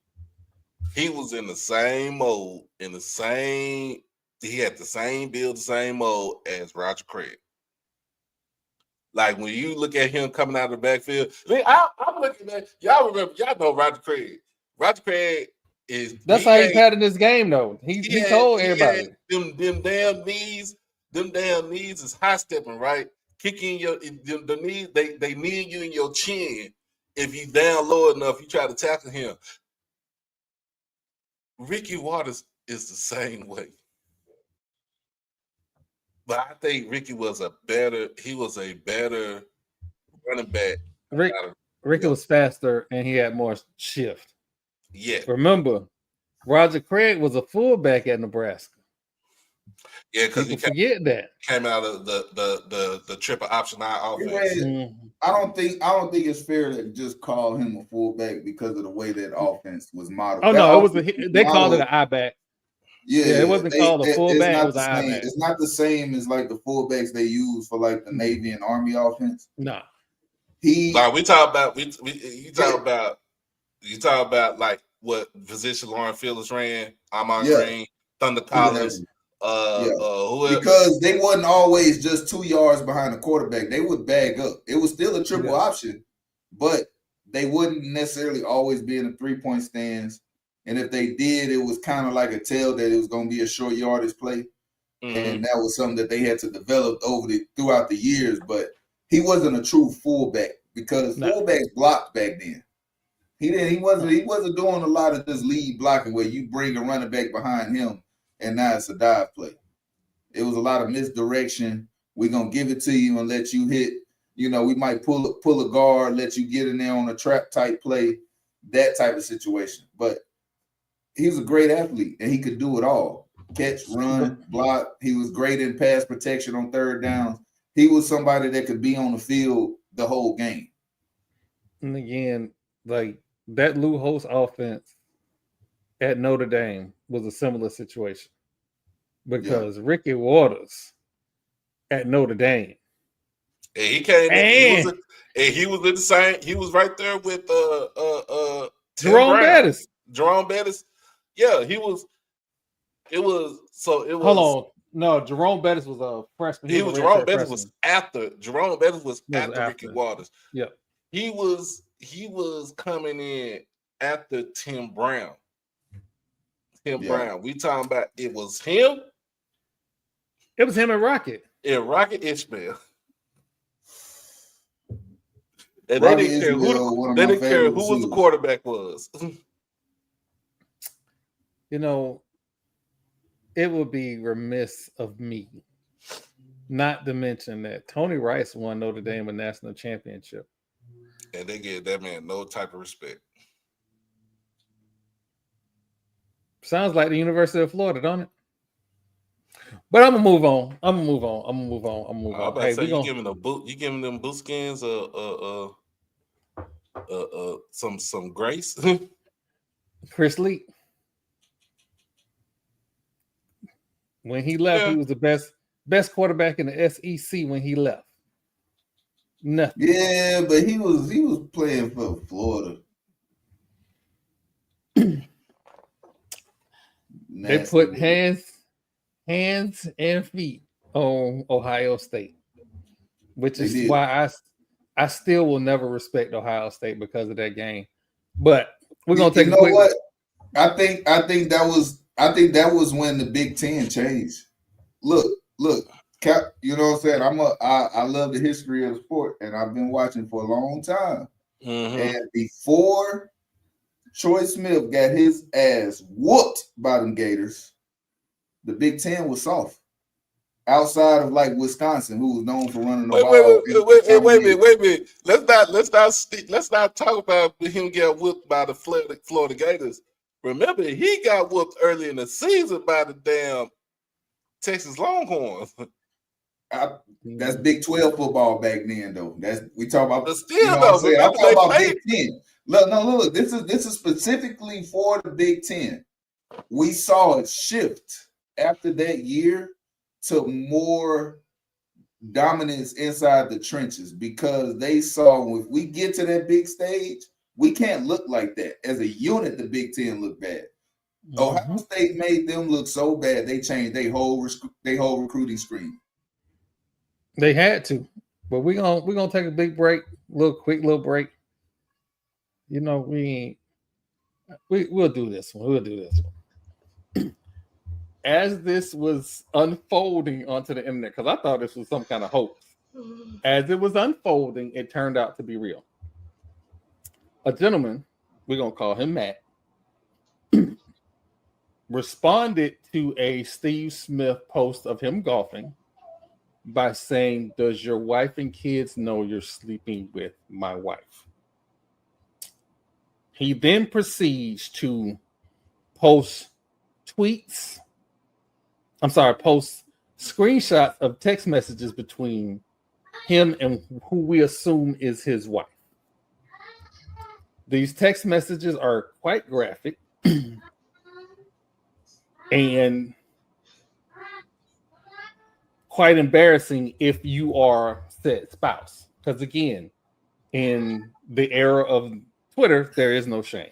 He was in the same mode, he had the same build, the same mode as Roger Craig. Like when you look at him coming out of the backfield, I'm looking at y'all know Roger Craig. Roger Craig is That's how he patterned this game, though. He told everybody. Them damn knees is high stepping, right? Kicking the knees, they knee you in your chin. If you down low enough, you try to tackle him. Ricky Waters is the same way. But I think Ricky was a better running back. Ricky was faster and he had more shift. Yeah. Remember, Roger Craig was a fullback at Nebraska. Yeah, because he forget that came out of the triple option offense. I don't think it's fair to just call him a fullback because of the way that offense was modeled. Oh no, they called it an I back. Yeah, it wasn't called a fullback. It was an I back. It's not the same as like the fullbacks they use for like the Navy and Army offense. No, we talk about you talk about like what position Lauren Phillips ran, Amon Green, Thunder Collins. Because they wasn't always just 2 yards behind the quarterback. They would bag up. It was still a triple option, but they wouldn't necessarily always be in the 3-point stands. And if they did, it was kind of like a tell that it was going to be a short yardage play. Mm-hmm. And that was something that they had to develop throughout the years. But he wasn't a true fullback because fullbacks blocked back then. He wasn't doing a lot of this lead blocking where you bring a running back behind him and now it's a dive play. It was a lot of misdirection. We're going to give it to you and let you hit. We might pull a guard, let you get in there on a trap type play, that type of situation. But he was a great athlete and he could do it all. Catch, run, block. He was great in pass protection on third downs. He was somebody that could be on the field the whole game. And again, like that Lou Holtz offense at Notre Dame was a similar situation because Ricky Waters at Notre Dame. And he came in, he was in the same, he was right there with Jerome Bettis. Jerome Bettis. Yeah, hold on. No, Jerome Bettis was a freshman. Jerome Bettis was after Ricky Waters. Yeah. He was coming in after Tim Brown. Brown. We talking about it was him. It was him and Rocket. Yeah, Rocket Ishmael. And they didn't care who was the quarterback was. It would be remiss of me not to mention that Tony Rice won Notre Dame a national championship. And they gave that man no type of respect. Sounds like the University of Florida, don't it? But I'm gonna move on. Hey, you giving them boot skins some grace? Chris Lee. When he left, he was the best quarterback in the SEC when he left. Nothing. Yeah, but he was playing for Florida. They put hands and feet on Ohio State, which is why I still will never respect Ohio State because of that game. But we're gonna take a quick. What? I think that was I think that was when the Big Ten changed. Look, you know what I'm saying? I love the history of the sport, and I've been watching for a long time. Mm-hmm. And before Troy Smith got his ass whooped by them Gators, the Big Ten was soft. Outside of like Wisconsin, who was known for running the ball. Wait a minute. Let's not talk about him getting whooped by the Florida Gators. Remember, he got whooped early in the season by the damn Texas Longhorns. That's Big 12 football back then, though. We talk about. But still, I'm talking about Big 10. Look. This is specifically for the Big 10. We saw a shift after that year to more dominance inside the trenches because they saw if we get to that big stage, we can't look like that. As a unit, the Big Ten looked bad. Mm-hmm. Ohio State made them look so bad they changed their whole recruiting scheme. They had to, but we're gonna take a big break, quick little break. You know, we'll do this one. We'll do this one. As this was unfolding onto the internet, because I thought this was some kind of hoax. As it was unfolding, it turned out to be real. A gentleman, we're gonna call him Matt, responded to a Steve Smith post of him golfing by saying, "Does your wife and kids know you're sleeping with my wife?" He then proceeds to post screenshots of text messages between him and who we assume is his wife. These text messages are quite graphic and quite embarrassing if you are said spouse. Because again, in the era of Twitter, there is no shame.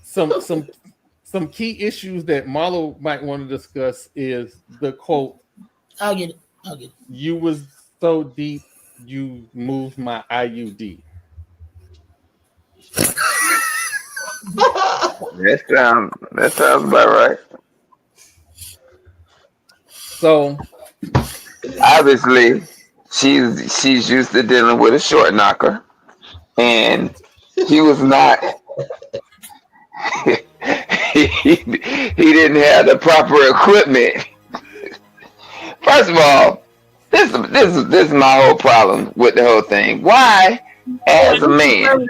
Some key issues that Marlo might want to discuss is the quote. I'll get it. You was so deep, you moved my IUD. That sounds about right. So obviously, she's used to dealing with a short knocker, and he was not. he didn't have the proper equipment. First of all, this is my whole problem with the whole thing. Why, as a man,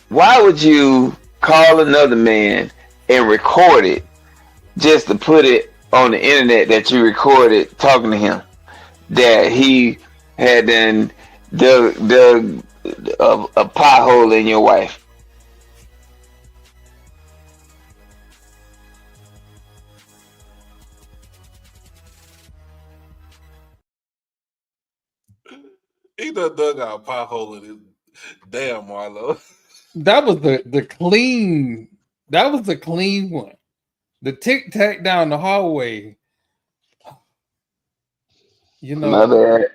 why would you call another man and record it just to put it on the internet that you recorded talking to him, that he had then dug a pothole in your wife? He done dug out a pothole in his damn Marlo. That was the clean. That was the clean one. The tic tac down the hallway. You know. My bad.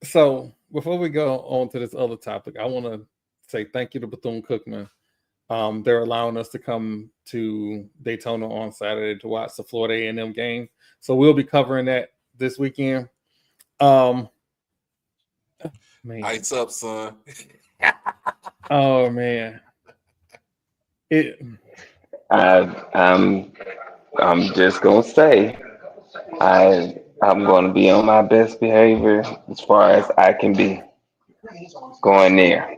So before we go on to this other topic, I want to say thank you to Bethune-Cookman. They're allowing us to come to Daytona on Saturday to watch the Florida A&M game. So we'll be covering that this weekend. Man. Lights up, son. Oh man. I'm just gonna say I'm gonna be on my best behavior as far as I can be going there.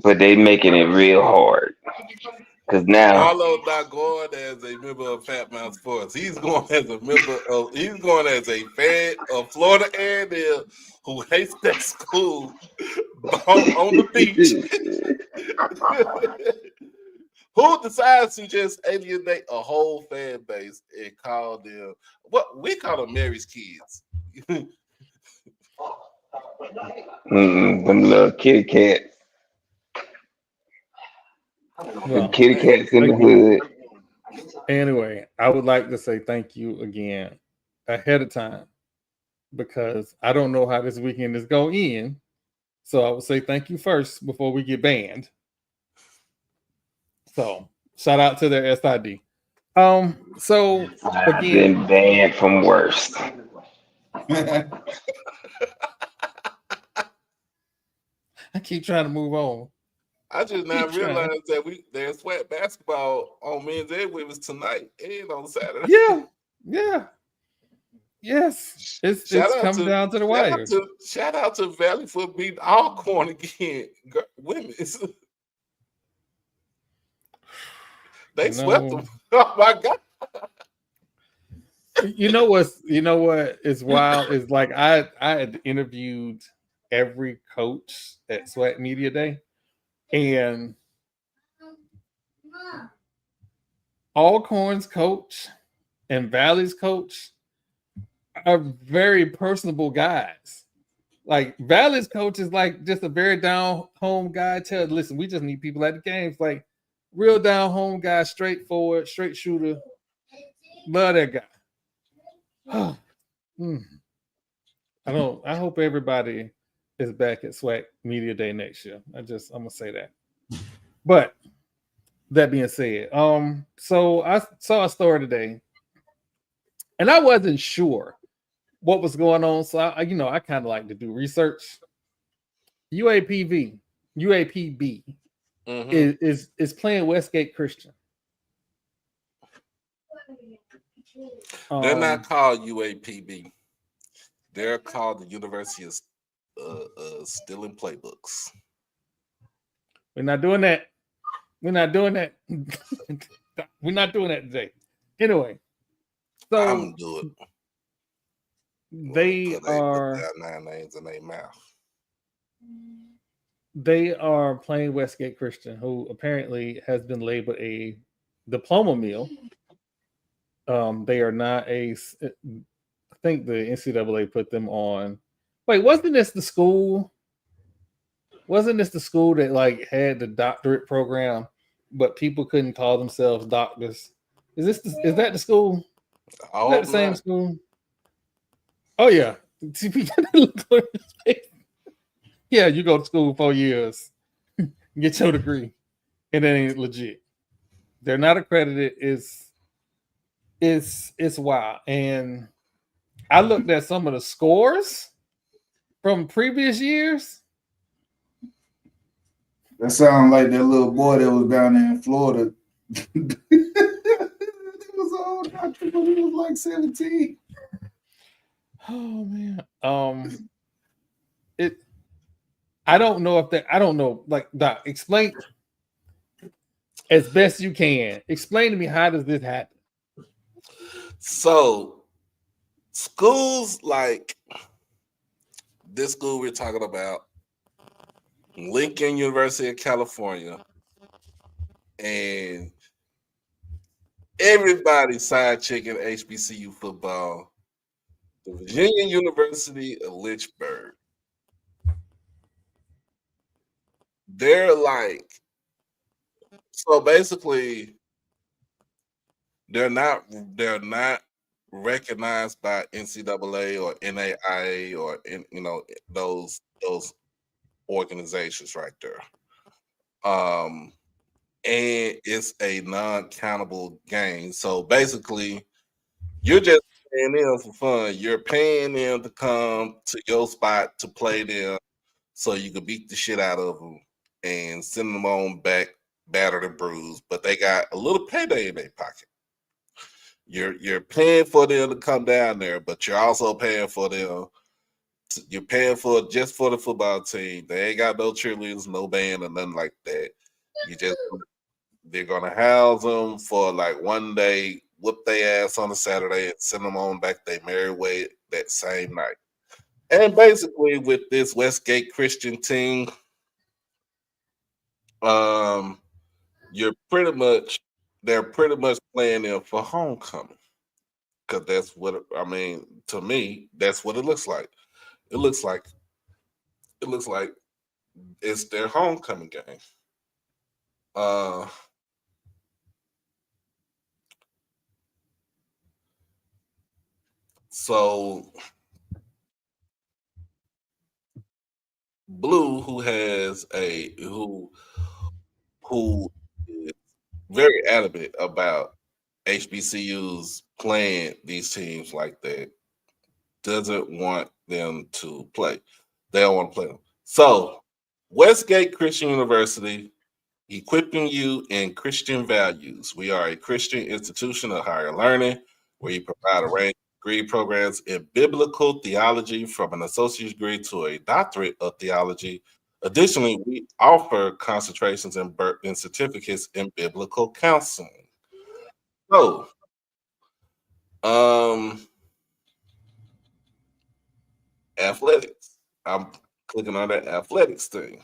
But they making it real hard. Because now Marlo's not going as a member of Fat Mouth Sports. He's going as a fan of Florida A&M who hates that school on the beach. Who decides to just alienate a whole fan base and call them what we call them Mary's kids? them little kitty cats. Well, Kitty cats in the hood. Anyway, I would like to say thank you again ahead of time because I don't know how this weekend is going to end. So I would say thank you first before we get banned. So shout out to their SID. So I've again, been banned from worse. I keep trying to move on. I just now Keep trying. realized that there's sweat basketball on men's and women's tonight and on Saturday. Yeah, yeah, yes. Shout It's out coming to down to the wire. shout out to Valley for beating Alcorn again. Women's. They You swept know, them. Oh my god. you know what is wild is like I had interviewed every coach at Sweat Media Day, and Alcorn's coach and Valley's coach are very personable guys. Like Valley's coach is like just a very down home guy. Listen, we just need people at the games. Like real down home guy, straightforward, straight shooter. Love that guy. Hmm. I hope everybody is back at SWAC Media Day next year. I'm gonna say that. But that being said, so I saw a story today, and I wasn't sure what was going on. So I kind of like to do research. UAPB Mhm. is playing Westgate Christian. They're not called UAPB. They're called the University of Stealing Playbooks. We're not doing that. We're not doing that. We're not doing that today. Anyway, so I'm gonna do it. they Put are their 9 names in their mouth. they are playing Westgate Christian, who apparently has been labeled a diploma mill. They are not a. I think the NCAA put them on. Wait, wasn't this the school? Wasn't this the school that like had the doctorate program, but people couldn't call themselves doctors? Is that the school? I Is that hope the same not. school? Oh yeah. Yeah, you go to school 4 years, get your degree, and it ain't legit. They're not accredited. It's wild. And I looked at some of the scores from previous years. That sounds like that little boy that was down there in Florida. He was an old doctor, but he was like 17. Oh man. It I don't know if that I don't know. Like Doc, explain as best you can. Explain to me how does this happen? So schools like this school we're talking about, Lincoln University of California, and everybody side checking HBCU football, the Virginia University of Lynchburg. They're like, so basically they're not recognized by NCAA or NAIA or those organizations right there. And it's a non-countable game. So basically, you're just paying them for fun. You're paying them to come to your spot to play them, so you can beat the shit out of them and send them on back, battered and bruised. But they got a little payday in their pocket. You're paying for them to come down there, but you're also paying for them. You're paying for just for the football team. They ain't got no cheerleaders, no band, or nothing like that. They're gonna house them for like one day, whoop their ass on a Saturday, and send them on back their merry way that same night. And basically, with this Westgate Christian team, they're pretty much playing them for homecoming. Because that's what to me, that's what it looks like. It looks like it's their homecoming game. So Blue, who is very adamant about HBCUs playing these teams like that, doesn't want them to play. They don't want to play them. So Westgate Christian University, equipping you in Christian values. We are a Christian institution of higher learning where you provide a range of degree programs in biblical theology from an associate's degree to a doctorate of theology. Additionally, we offer concentrations and certificates in biblical counseling. So, athletics. I'm clicking on that athletics thing.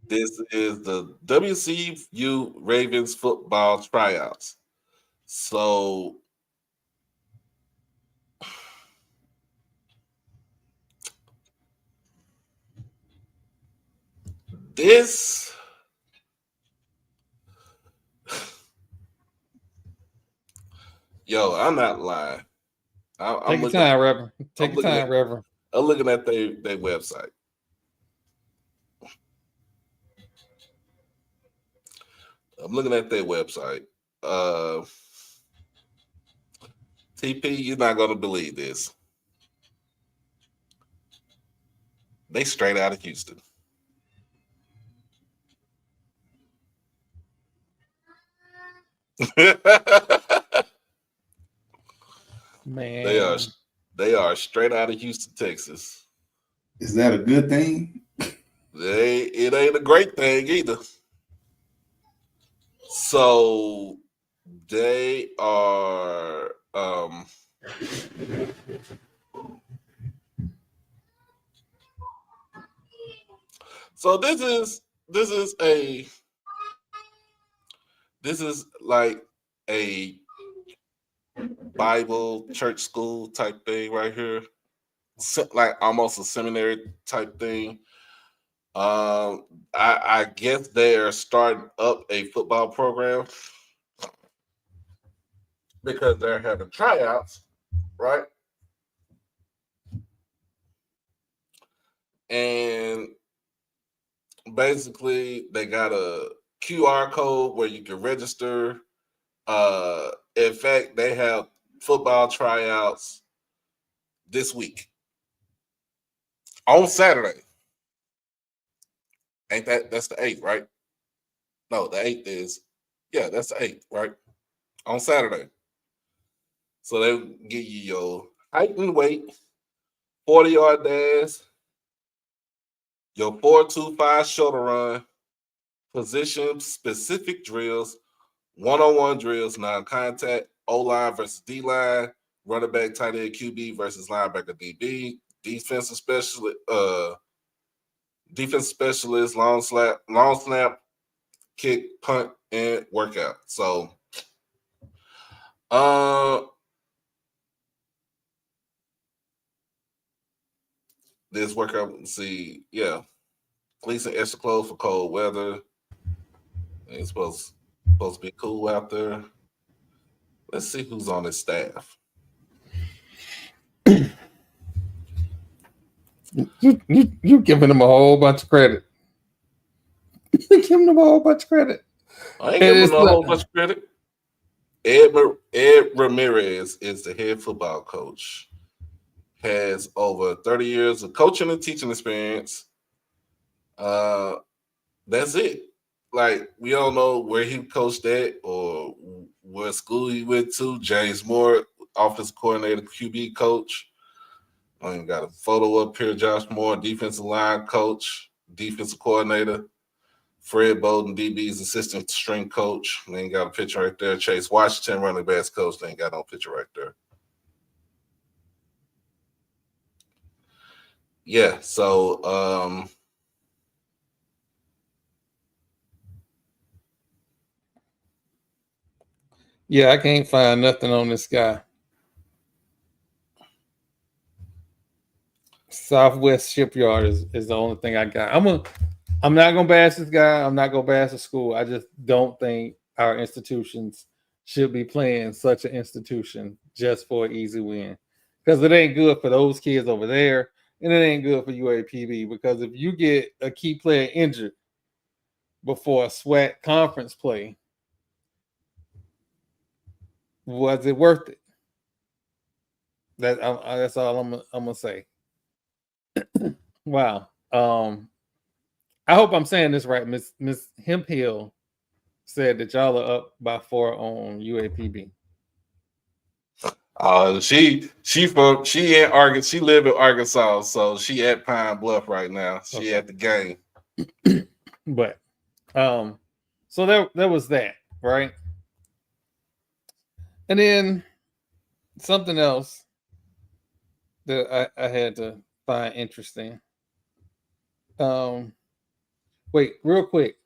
This is the WCU Ravens football tryouts. So this, yo, I'm not lying. Take your time, Reverend. Take your time, Reverend. I'm looking at their website. I'm looking at their website. TP, you're not gonna believe this. They straight out of Houston. Man, they are straight out of Houston, Texas. Is that a good thing? It ain't a great thing either. So they are so this is like a Bible church school type thing right here. Like almost a seminary type thing. I guess they're starting up a football program because they're having tryouts, right? And basically they got a QR code where you can register. In fact, they have football tryouts this week on Saturday. Ain't that's the 8th, right? No, the 8th is, yeah, that's the 8th, right? On Saturday. So they give you your height and weight, 40-yard dash, your 4-2-5 shoulder run, position specific drills, one-on-one drills, non-contact, O-line versus D-line, running back, tight end, QB versus linebacker, DB, defensive specialist, long snap, kick, punt, and workout. So, this workout, see, yeah, fleece and extra clothes for cold weather. It's supposed to be cool out there. Let's see who's on his staff. You giving them a whole bunch of credit. You giving them a whole bunch of credit. I ain't giving them a whole bunch of credit. Ed Ramirez is the head football coach. Has over 30 years of coaching and teaching experience. That's it. Like, we don't know where he coached at or what school he went to. James Moore, offensive coordinator, QB coach. I ain't got a photo up here. Josh Moore, defensive line coach, defensive coordinator. Fred Bowden, DB's assistant string coach. They ain't got a picture right there. Chase Washington, running backs coach. They ain't got no picture right there. Yeah, so yeah, I can't find nothing on this guy. Southwest Shipyard is the only thing I got. I'm not gonna bash this guy. I'm not gonna bash the school. I just don't think our institutions should be playing such an institution just for an easy win. Because it ain't good for those kids over there, and it ain't good for UAPB. Because if you get a key player injured before a SWAC conference play, was it worth it? That's all I'm gonna say. Wow. I hope I'm saying this right. Miss Hemphill said that y'all are up by 4 on UAPB. She in Arkansas. She live in Arkansas, so she at Pine Bluff right now. She Okay. at the game. But so there was that, right? And then something else that I had to find interesting. Wait, real quick.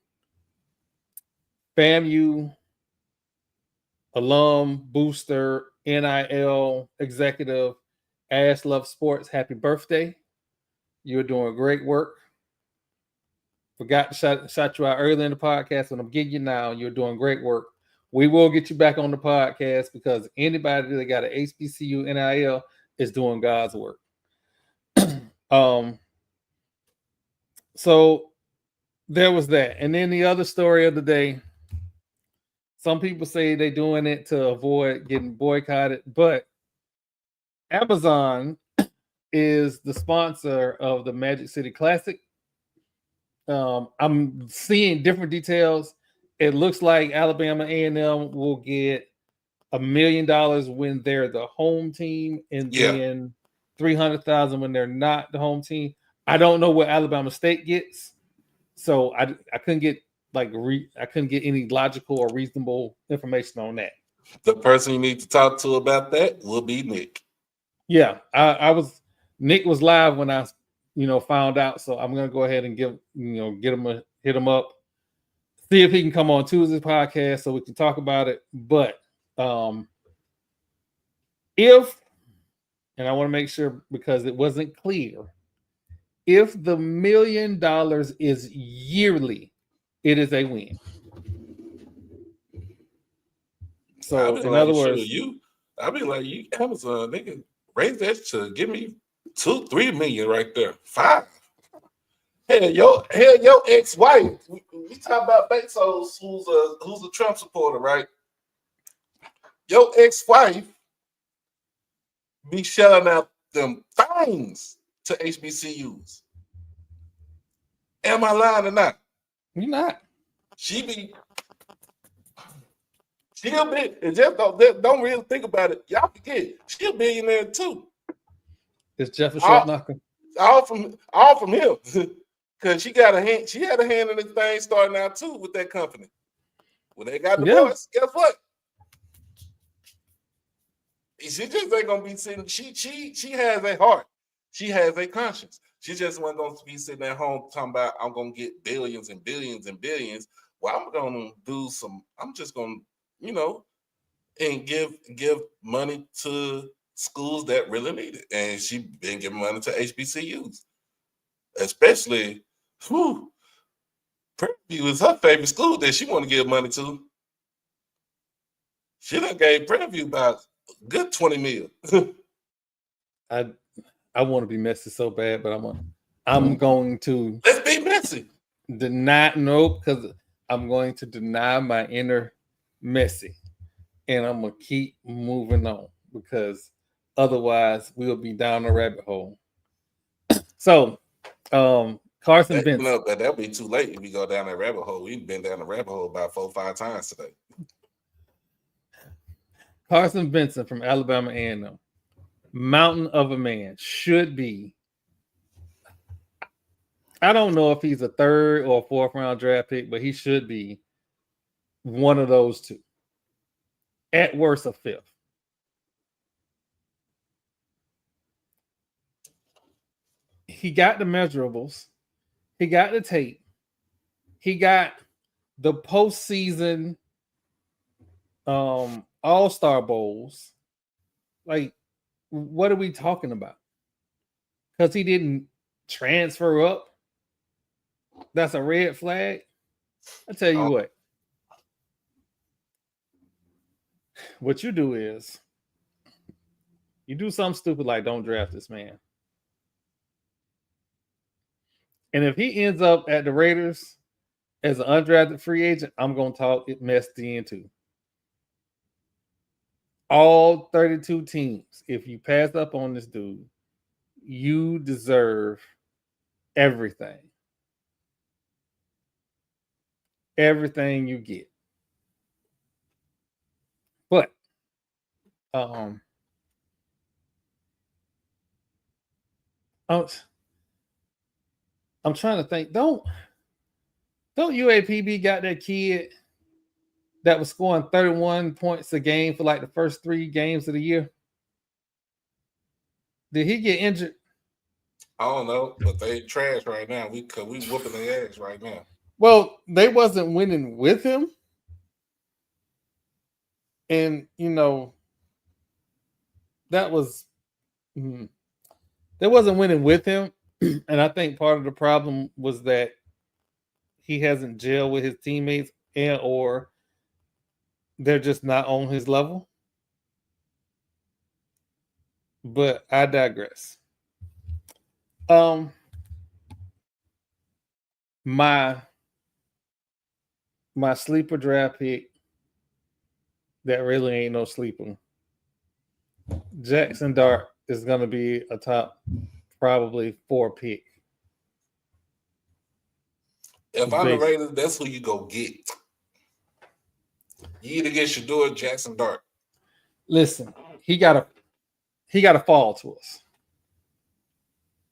FAMU alum, booster, NIL executive, Ash Love Sports, happy birthday. You're doing great work. Forgot to shout you out earlier in the podcast, but I'm getting you now. You're doing great work. We will get you back on the podcast because anybody that got an HBCU NIL is doing God's work. So there was that. And then the other story of the day, some people say they're doing it to avoid getting boycotted, but Amazon is the sponsor of the Magic City Classic. I'm seeing different details. It looks like Alabama A&M will get $1 million when they're the home team, and then $300,000 when they're not the home team. I don't know what Alabama State gets, so I couldn't get I couldn't get any logical or reasonable information on that. The person you need to talk to about that will be Nick. Yeah, Nick was live when I found out, so I'm gonna go ahead and hit him up, see if he can come on Tuesday's podcast so we can talk about it. But if, and I want to make sure because it wasn't clear, if the $1 million is yearly, it is a win. So in other words, I'll be like, you Amazon, they can raise that to give me 2-3 million right there. 5. Hell, your ex-wife. We talk about Bezos, who's a Trump supporter, right? Your ex-wife be shelling out them things to HBCUs. Am I lying or not? you're not. She'll be, and just don't really think about it. Y'all forget, she a billionaire too. It's Jeff a short knocker. All from him. Because she had a hand in this thing starting out too with that company. When they got divorced, guess what? She just ain't gonna be sitting. She has a heart. She has a conscience. She just wasn't gonna be sitting at home talking about I'm gonna get billions and billions and billions. Well, I'm just gonna, and give money to schools that really need it. And she been giving money to HBCUs. Especially Prairie View is her favorite school that she want to give money to. She done gave Prairie View about a good 20 mil. I want to be messy so bad, but I'm going to let's be messy. Because I'm going to deny my inner messy, and I'm gonna keep moving on because otherwise we'll be down the rabbit hole. So, Carson Benson. No, but that'll be too late if we go down that rabbit hole. We've been down the rabbit hole about 4 or 5 times today. Carson Benson from Alabama A&M, mountain of a man, should be. I don't know if he's a 3rd or 4th round draft pick, but he should be one of those two. At worst, a 5th. He got the measurables. He got the tape. He got the postseason All-Star Bowls. Like, what are we talking about? Because he didn't transfer up. That's a red flag. I tell you what. what you do is you do something stupid like don't draft this man. And if he ends up at the Raiders as an undrafted free agent, I'm going to talk it messed into. All 32 teams, if you pass up on this dude, you deserve everything. Everything you get. But I'm trying to think. Don't UAPB got that kid that was scoring 31 points a game for like the first 3 games of the year? Did he get injured? I don't know, but they trash right now. We whooping their ass right now. Well, they wasn't winning with him. And, that was they wasn't winning with him. And I think part of the problem was that he hasn't gelled with his teammates or they're just not on his level. But I digress. My sleeper draft pick that really ain't no sleeper. Jackson Dart is going to be a top probably 4 pick. If I'm the Raiders, that's who you go get. You either get Shador or Jackson Dart. Listen, he got to fall to us.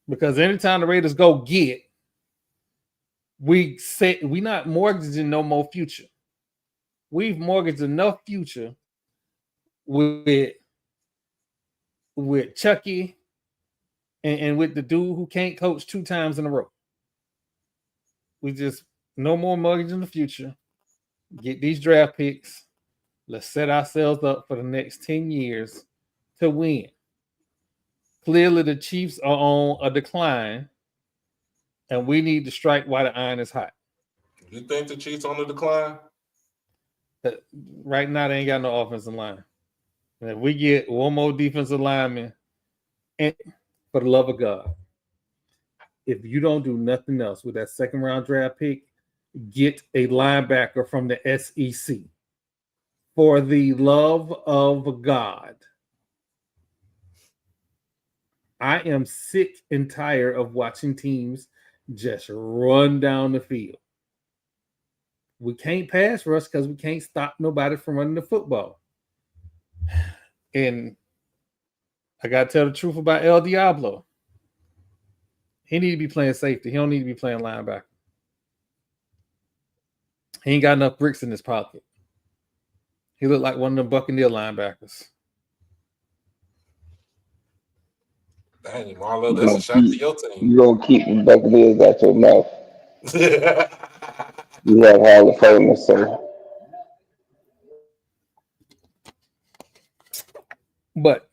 Because anytime the Raiders go get, we say we're not mortgaging no more future. We've mortgaged enough future with Chucky and with the dude who can't coach 2 times in a row. We just no more mortgage in the future. Get these draft picks. Let's set ourselves up for the next 10 years to win. Clearly, the Chiefs are on a decline, and we need to strike while the iron is hot. You think the Chiefs on the decline? Right now, they ain't got no offensive line. And if we get one more defensive lineman, and for the love of God, if you don't do nothing else with that second round draft pick, get a linebacker from the SEC. For the love of God. I am sick and tired of watching teams just run down the field. We can't pass rush because we can't stop nobody from running the football. And I got to tell the truth about El Diablo. He need to be playing safety. He don't need to be playing linebacker. He ain't got enough bricks in his pocket. He looked like one of them Buccaneer linebackers. Dang, Marlo, that's a shot to your team. You gonna keep the Buccaneers out your mouth. You have Hall of Famers, sir. But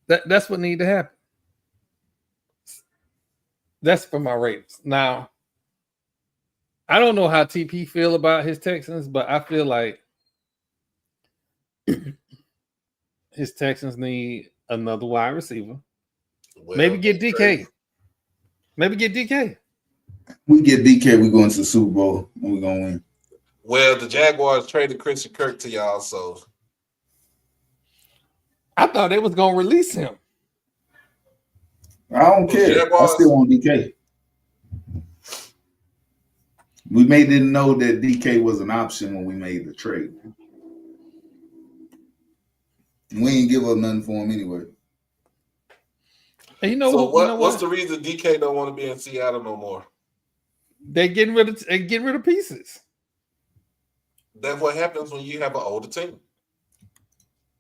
that's what need to happen. That's for my Raiders. Now, I don't know how TP feel about his Texans, but I feel like his Texans need another wide receiver. Well, maybe get DK. Crazy. Maybe get DK. We get DK, we go into the Super Bowl and we're gonna win. Well, the Jaguars traded Christian Kirk to y'all, so I thought they was gonna release him. I don't care. Jaguars, I still want DK. We didn't know that DK was an option when we made the trade. We ain't give up nothing for him anyway. And what's the reason DK don't want to be in Seattle no more? They're getting rid of pieces. That's what happens when you have an older team.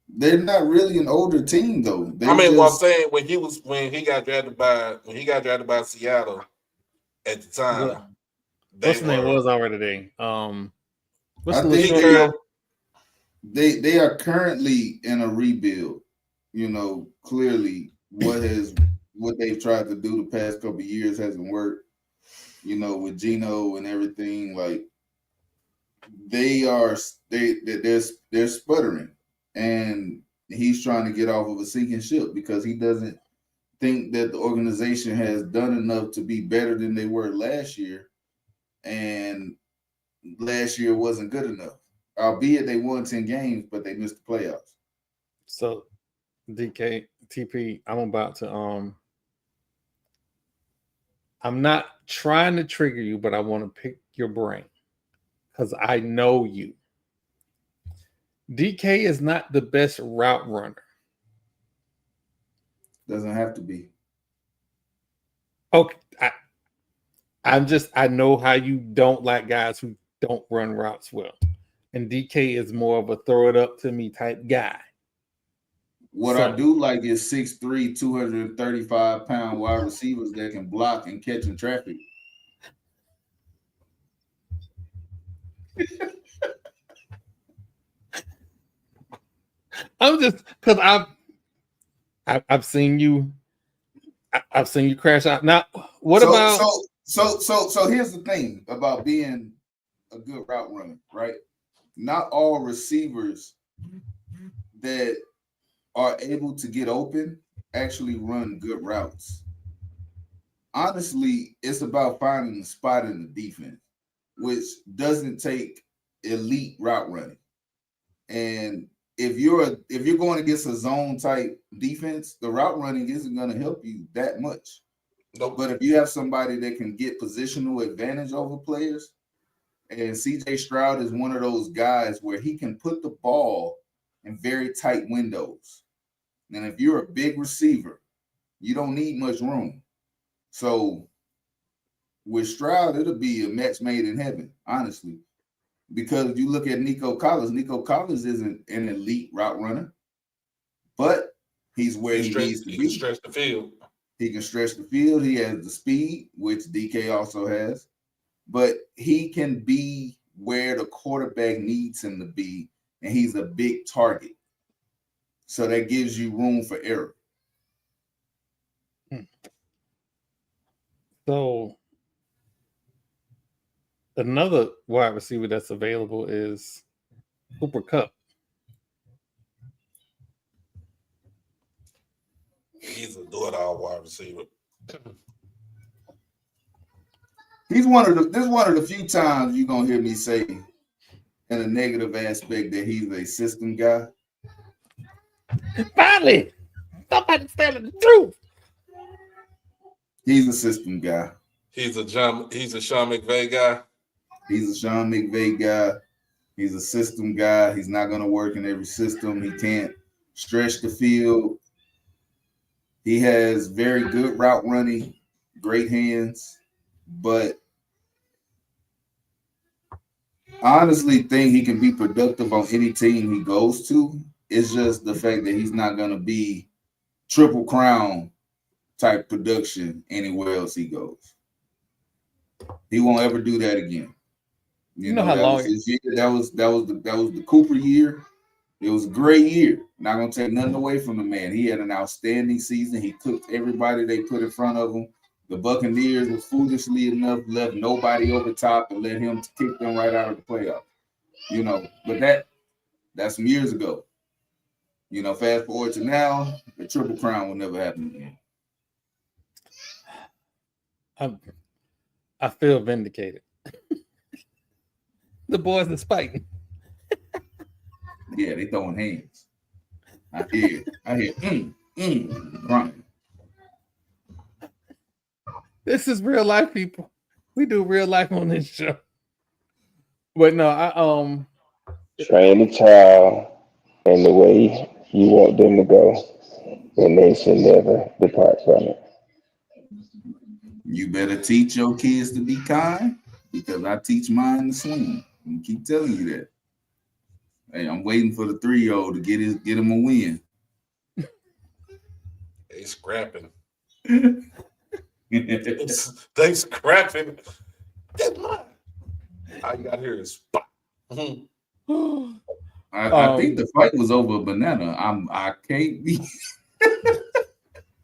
They're not really an older team though. What I'm saying when he got drafted by Seattle at the time. Yeah. What's the name was already there? I think they are currently in a rebuild. Clearly what they've tried to do the past couple of years hasn't worked. With Geno and everything, like they're sputtering, and he's trying to get off of a sinking ship because he doesn't think that the organization has done enough to be better than they were last year, and last year wasn't good enough. Albeit they won 10 games, but they missed the playoffs. So, DK TP, I'm about to I'm not trying to trigger you, but I want to pick your brain because I know you. DK is not the best route runner. Doesn't have to be. Okay, I know how you don't like guys who don't run routes well. And DK is more of a throw it up to me type guy. What I do like is 6'3", 235-pound wide receivers that can block and catch in traffic. I'm just because I've seen you crash out. Now, what about so here's the thing about being a good route runner, right? Not all receivers that are able to get open actually run good routes. Honestly, it's about finding the spot in the defense, which doesn't take elite route running. And if you're going against a zone type defense, the route running isn't going to help you that much. Nope. But if you have somebody that can get positional advantage over players, and CJ Stroud is one of those guys where he can put the ball in very tight windows. And if you're a big receiver, you don't need much room. So with Stroud, it'll be a match made in heaven, honestly. Because if you look at Nico Collins isn't an elite route runner, but he's where he needs to be. He can stretch the field. He can stretch the field. He has the speed, which DK also has. But he can be where the quarterback needs him to be, and he's a big target. So that gives you room for error. So another wide receiver that's available is Cooper Kupp. He's a do-it-all wide receiver. This is one of the few times you're gonna hear me say in a negative aspect that he's a system guy. Finally, somebody's telling the truth. He's a system guy. He's a Sean McVay guy. He's a Sean McVay guy. He's a system guy. He's not gonna work in every system. He can't stretch the field. He has very good route running, great hands, but I honestly think he can be productive on any team he goes to. It's just the fact that he's not going to be triple crown type production anywhere else he goes. He won't ever do that again. You know how long that was the Cooper year. It was a great year. Not gonna take nothing away from the man. He had an outstanding season. He cooked everybody they put in front of him. The Buccaneers were foolishly enough left nobody over top and let him kick them right out of the playoffs. You know, but that's some years ago. You know, fast forward to now, the triple crown will never happen again. I feel vindicated. The boys are spiting. Yeah, they throwing hands. I hear, crying. This is real life, people. We do real life on this show. But no, train the child in the way you want them to go, and they should never depart from it. You better teach your kids to be kind, because I teach mine to swim. I keep telling you that. Hey, I'm waiting for the 3-year-old to get him a win. They scrapping. They scrapping. That's mine. All you got here is spot. I think the fight was over a banana. I can't be.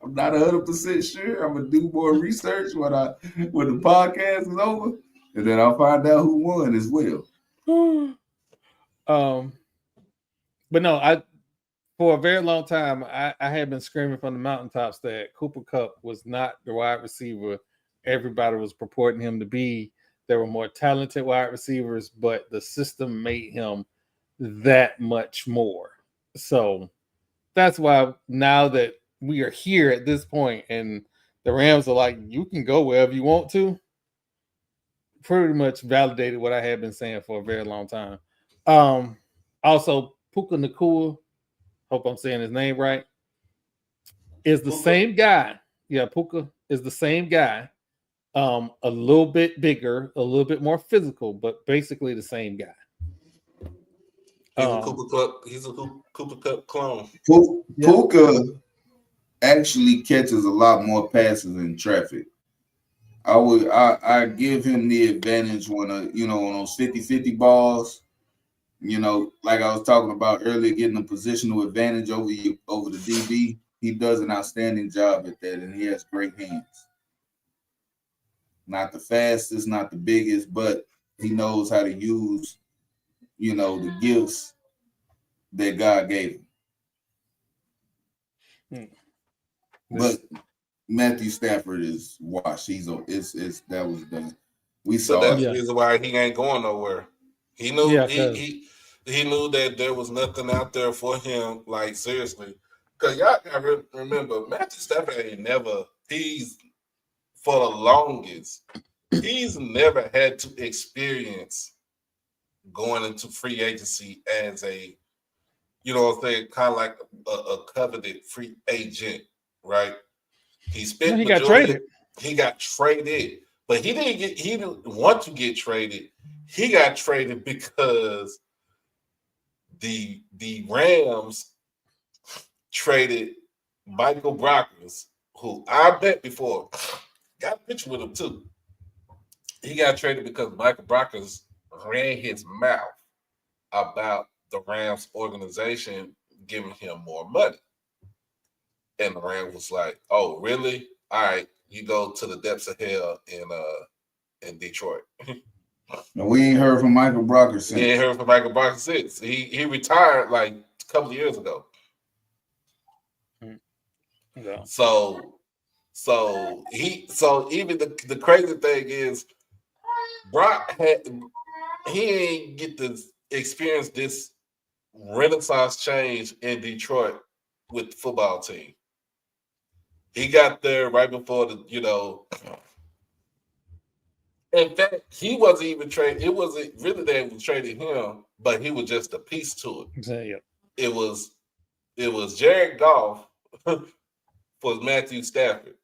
I'm not 100% sure. I'm gonna do more research when the podcast is over, and then I'll find out who won as well. But no, I for a very long time I had been screaming from the mountaintops that Cooper Cup was not the wide receiver everybody was purporting him to be. There were more talented wide receivers, but the system made him that much more. So that's why now that we are here at this point and the Rams are like, you can go wherever you want to, pretty much validated what I had been saying for a very long time. Also, Puka Nakua, hope I'm saying his name right, is the Puka. same guy. Yeah, Puka is the same guy. A little bit bigger, a little bit more physical, but basically the same guy. He's a Cooper Cup. He's a Cooper Cup clone. Puka actually catches a lot more passes in traffic. I give him the advantage when on those 50-50 balls, like I was talking about earlier, getting a positional advantage over the DB. He does an outstanding job at that, and he has great hands. Not the fastest, not the biggest, but he knows how to use, the gifts that God gave him. But Matthew Stafford is washed. That was done. We So saw that's it. the reason why he ain't going nowhere. He knew he knew that there was nothing out there for him. Like seriously, because y'all gotta remember, Matthew Stafford he's for the longest. He's never had to experience going into free agency as a, what I'm saying, kind of like a coveted free agent, right? He spent he got traded. He got traded, but he didn't want to get traded. He got traded because the Rams traded Michael Brockers, who I bet before got a picture with him too. He got traded because Michael Brockers ran his mouth about the Rams organization giving him more money. And the Rams was like, "Oh, really? All right, you go to the depths of hell in Detroit." And we ain't heard from Michael Brockers since. We ain't heard from Michael Brockers since. He retired like a couple of years ago. Yeah. So even the crazy thing is Brock he ain't get to experience this renaissance change in Detroit with the football team. He got there right before in fact, he wasn't even traded. It wasn't really that we traded him, but he was just a piece to it. Yeah. It was Jared Goff for Matthew Stafford.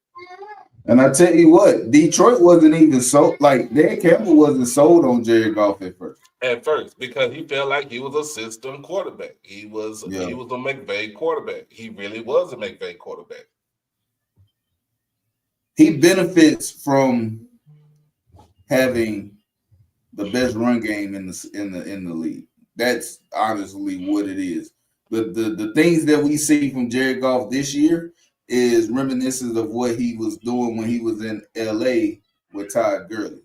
And I tell you what, Detroit wasn't even Dan Campbell wasn't sold on Jared Goff at first. At first, because he felt like he was a system quarterback. He was a McVay quarterback. He really was a McVay quarterback. He benefits from having the best run game in the league. That's honestly what it is. The things that we see from Jared Goff this year is reminiscent of what he was doing when he was in LA with Todd Gurley.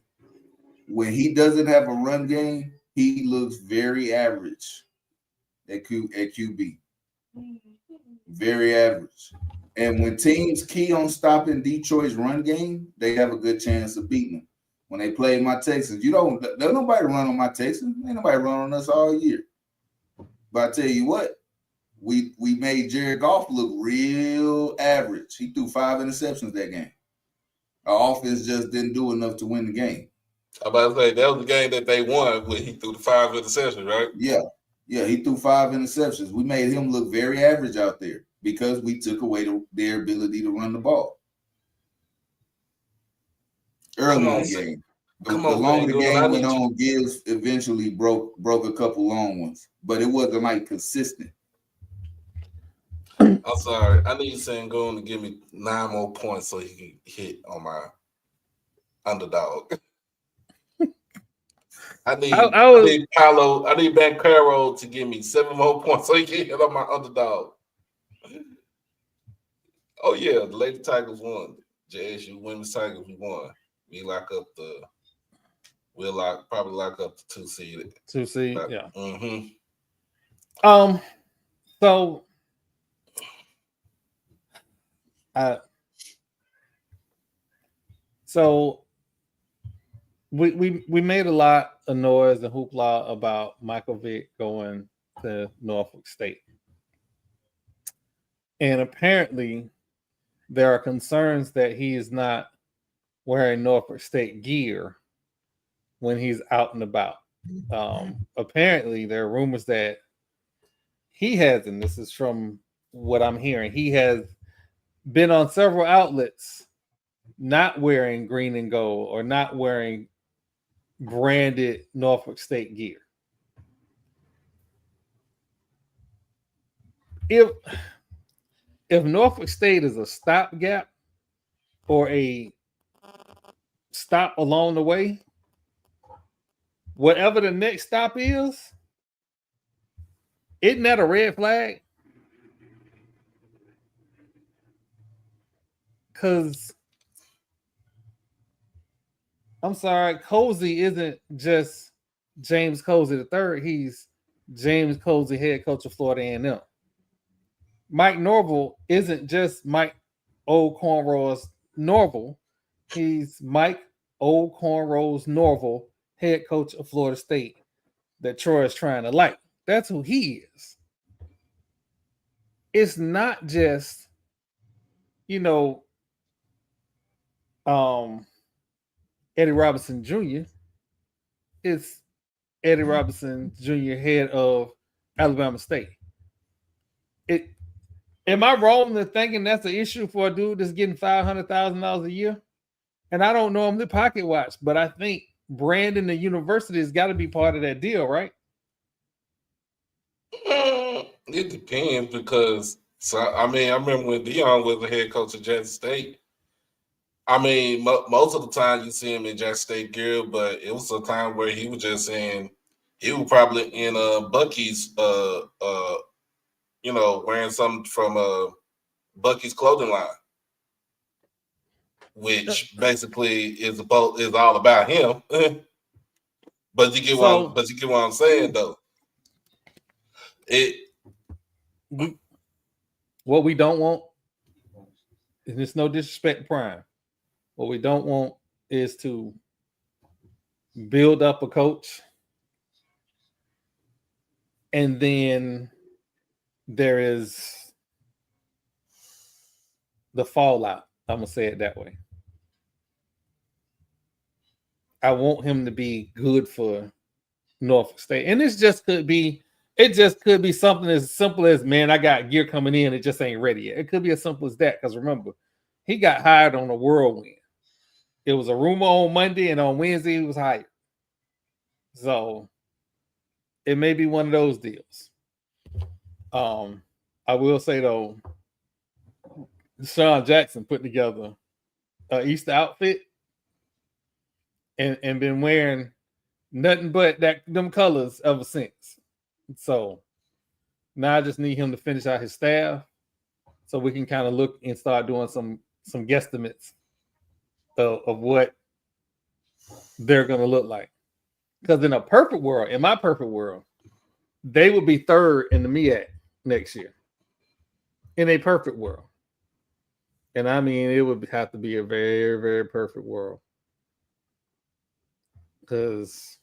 When he doesn't have a run game, he looks very average at QB. Very average. And when teams key on stopping Detroit's run game, they have a good chance of beating them. When they play my Texans, there's nobody run on my Texans. Ain't nobody run on us all year. But I tell you what, we made Jared Goff look real average. He threw 5 interceptions that game. Our offense just didn't do enough to win the game. I'm about to say that was the game that they won when he threw the 5 interceptions, right? Yeah, he threw 5 interceptions. We made him look very average out there because we took away their ability to run the ball early in the game. The longer the game went on, Gibbs eventually broke a couple long ones, but it wasn't like consistent. I'm sorry. I need Sangoon to give me 9 more points so he can hit on my underdog. I need Bancaro to give me 7 more points so he can hit on my underdog. Oh yeah, the Lady Tigers won. JSU Women's Tigers won. We lock up the We'll probably lock up the 2 seed. 2 seed, yeah. Mm-hmm. So we made a lot of noise and hoopla about Michael Vick going to Norfolk State. And apparently there are concerns that he is not wearing Norfolk State gear when he's out and about. Apparently there are rumors that he has, and this is from what I'm hearing, he has been on several outlets not wearing green and gold or not wearing branded Norfolk State gear. If Norfolk State is a stopgap or a stop along the way, whatever the next stop is, isn't that a red flag? Because I'm sorry, Cozy isn't just James Cozy III. He's James Cozy, head coach of Florida A&M. Mike Norvell isn't just Mike Old Cornrows Norvell. He's Mike Old Cornrows Norvell, head coach of Florida State, that Troy is trying to like. That's who he is. It's not just, Eddie Robinson Jr. It's Eddie Robinson Jr., head of Alabama State. Am I wrong in thinking that's an issue for a dude that's getting $500,000 a year? And I don't know him the pocket watch, but I think branding the university has got to be part of that deal, right? It depends because, I remember when Deion was the head coach of Jackson State. Most of the time you see him in Jackson State gear, but it was a time where he was just saying he was probably in Bucky's, wearing something from Bucky's clothing line, which basically is all about him. But you get what I'm saying, though. What we don't want, and it's no disrespect to Prime, what we don't want is to build up a coach and then there is the fallout. I'm going to say it that way. I want him to be good for Norfolk State. And it just could be something as simple as, man, I got gear coming in. It just ain't ready yet. It could be as simple as that. Because remember, he got hired on a whirlwind. It was a rumor on Monday, and on Wednesday he was hired. So it may be one of those deals. I will say, though, Deshaun Jackson put together an Easter outfit and been wearing nothing but them colors ever since. So now I just need him to finish out his staff so we can kind of look and start doing some guesstimates of what they're going to look like. Because in my perfect world, they would be third in the MEAC next year. In a perfect world. And it would have to be a very, very perfect world. Because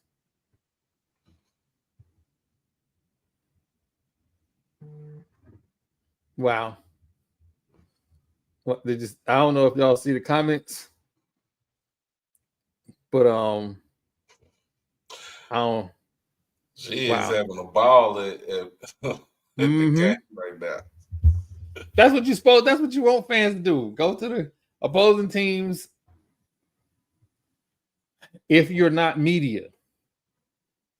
wow. I don't know if y'all see the comments. But I don't. She is having a ball at the game right now. That's what you want fans to do. Go to the opposing teams. If you're not media,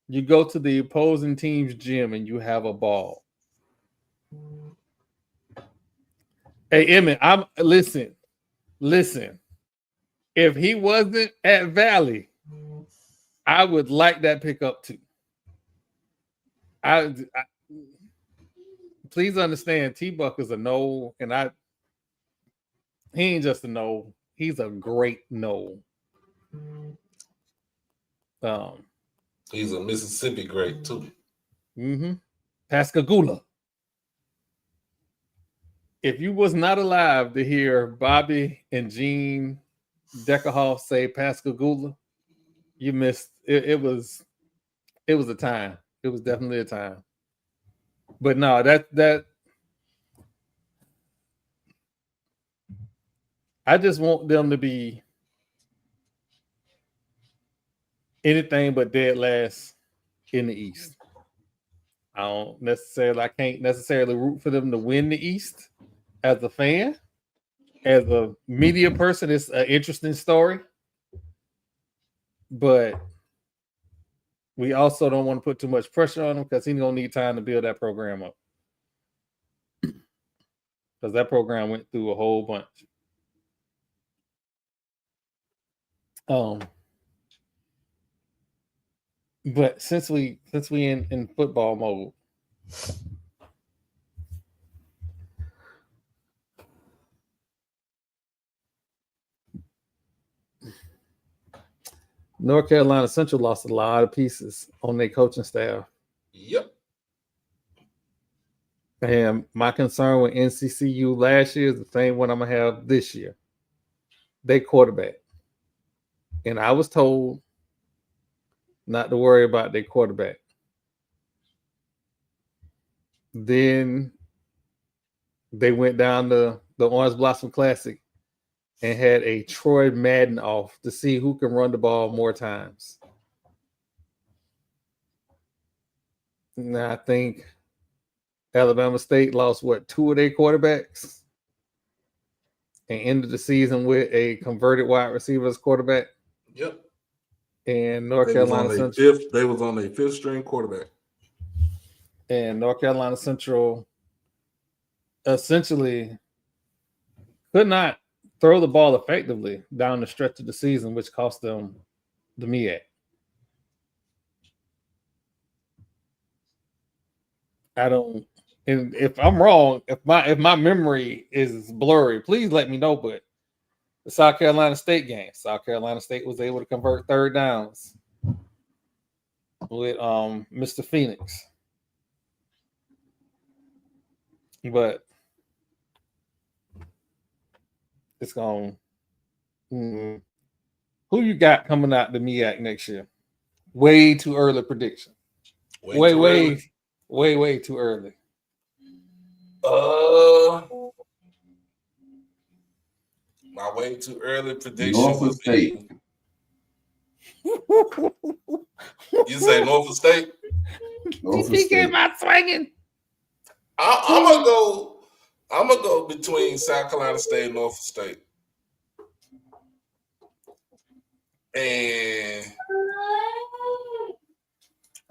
you go to the opposing team's gym and you have a ball. Hey, Emmett, listen. If he wasn't at Valley, I would like that pickup too. Please understand, T-Buck is a no, and he ain't just a no. He's a great no. He's a Mississippi great too. Pascagoula. If you was not alive to hear Bobby and Gene Deckerhoff say Pascagoula, you missed it. It was a time. It was definitely a time. But no, that I just want them to be anything but dead last in the East. I can't necessarily root for them to win the East as a fan. As a media person, it's an interesting story. But we also don't want to put too much pressure on him because he's going to need time to build that program up. Because that program went through a whole bunch. But since we in football mode, North Carolina Central lost a lot of pieces on their coaching staff. Yep. And my concern with NCCU last year is the same one I'm gonna have this year. They quarterback. And I was told not to worry about their quarterback. Then they went down to the Orange Blossom Classic and had a Troy Madden off to see who can run the ball more times. Now I think Alabama State lost two of their quarterbacks and ended the season with a converted wide receiver as quarterback. Yep. And North Carolina Central. They was on a fifth string quarterback. And North Carolina Central essentially could not throw the ball effectively down the stretch of the season, which cost them the MEAC. And if I'm wrong, if my memory is blurry, please let me know. But the South Carolina State game, South Carolina State was able to convert third downs with Mr. Phoenix. But it's going. Who you got coming out the MEAC next year? Way too early prediction. Way too early. My way too early prediction. Norfolk State. You say Norfolk State? Norfolk State. My swinging. I'm gonna go between South Carolina State and Norfolk State. And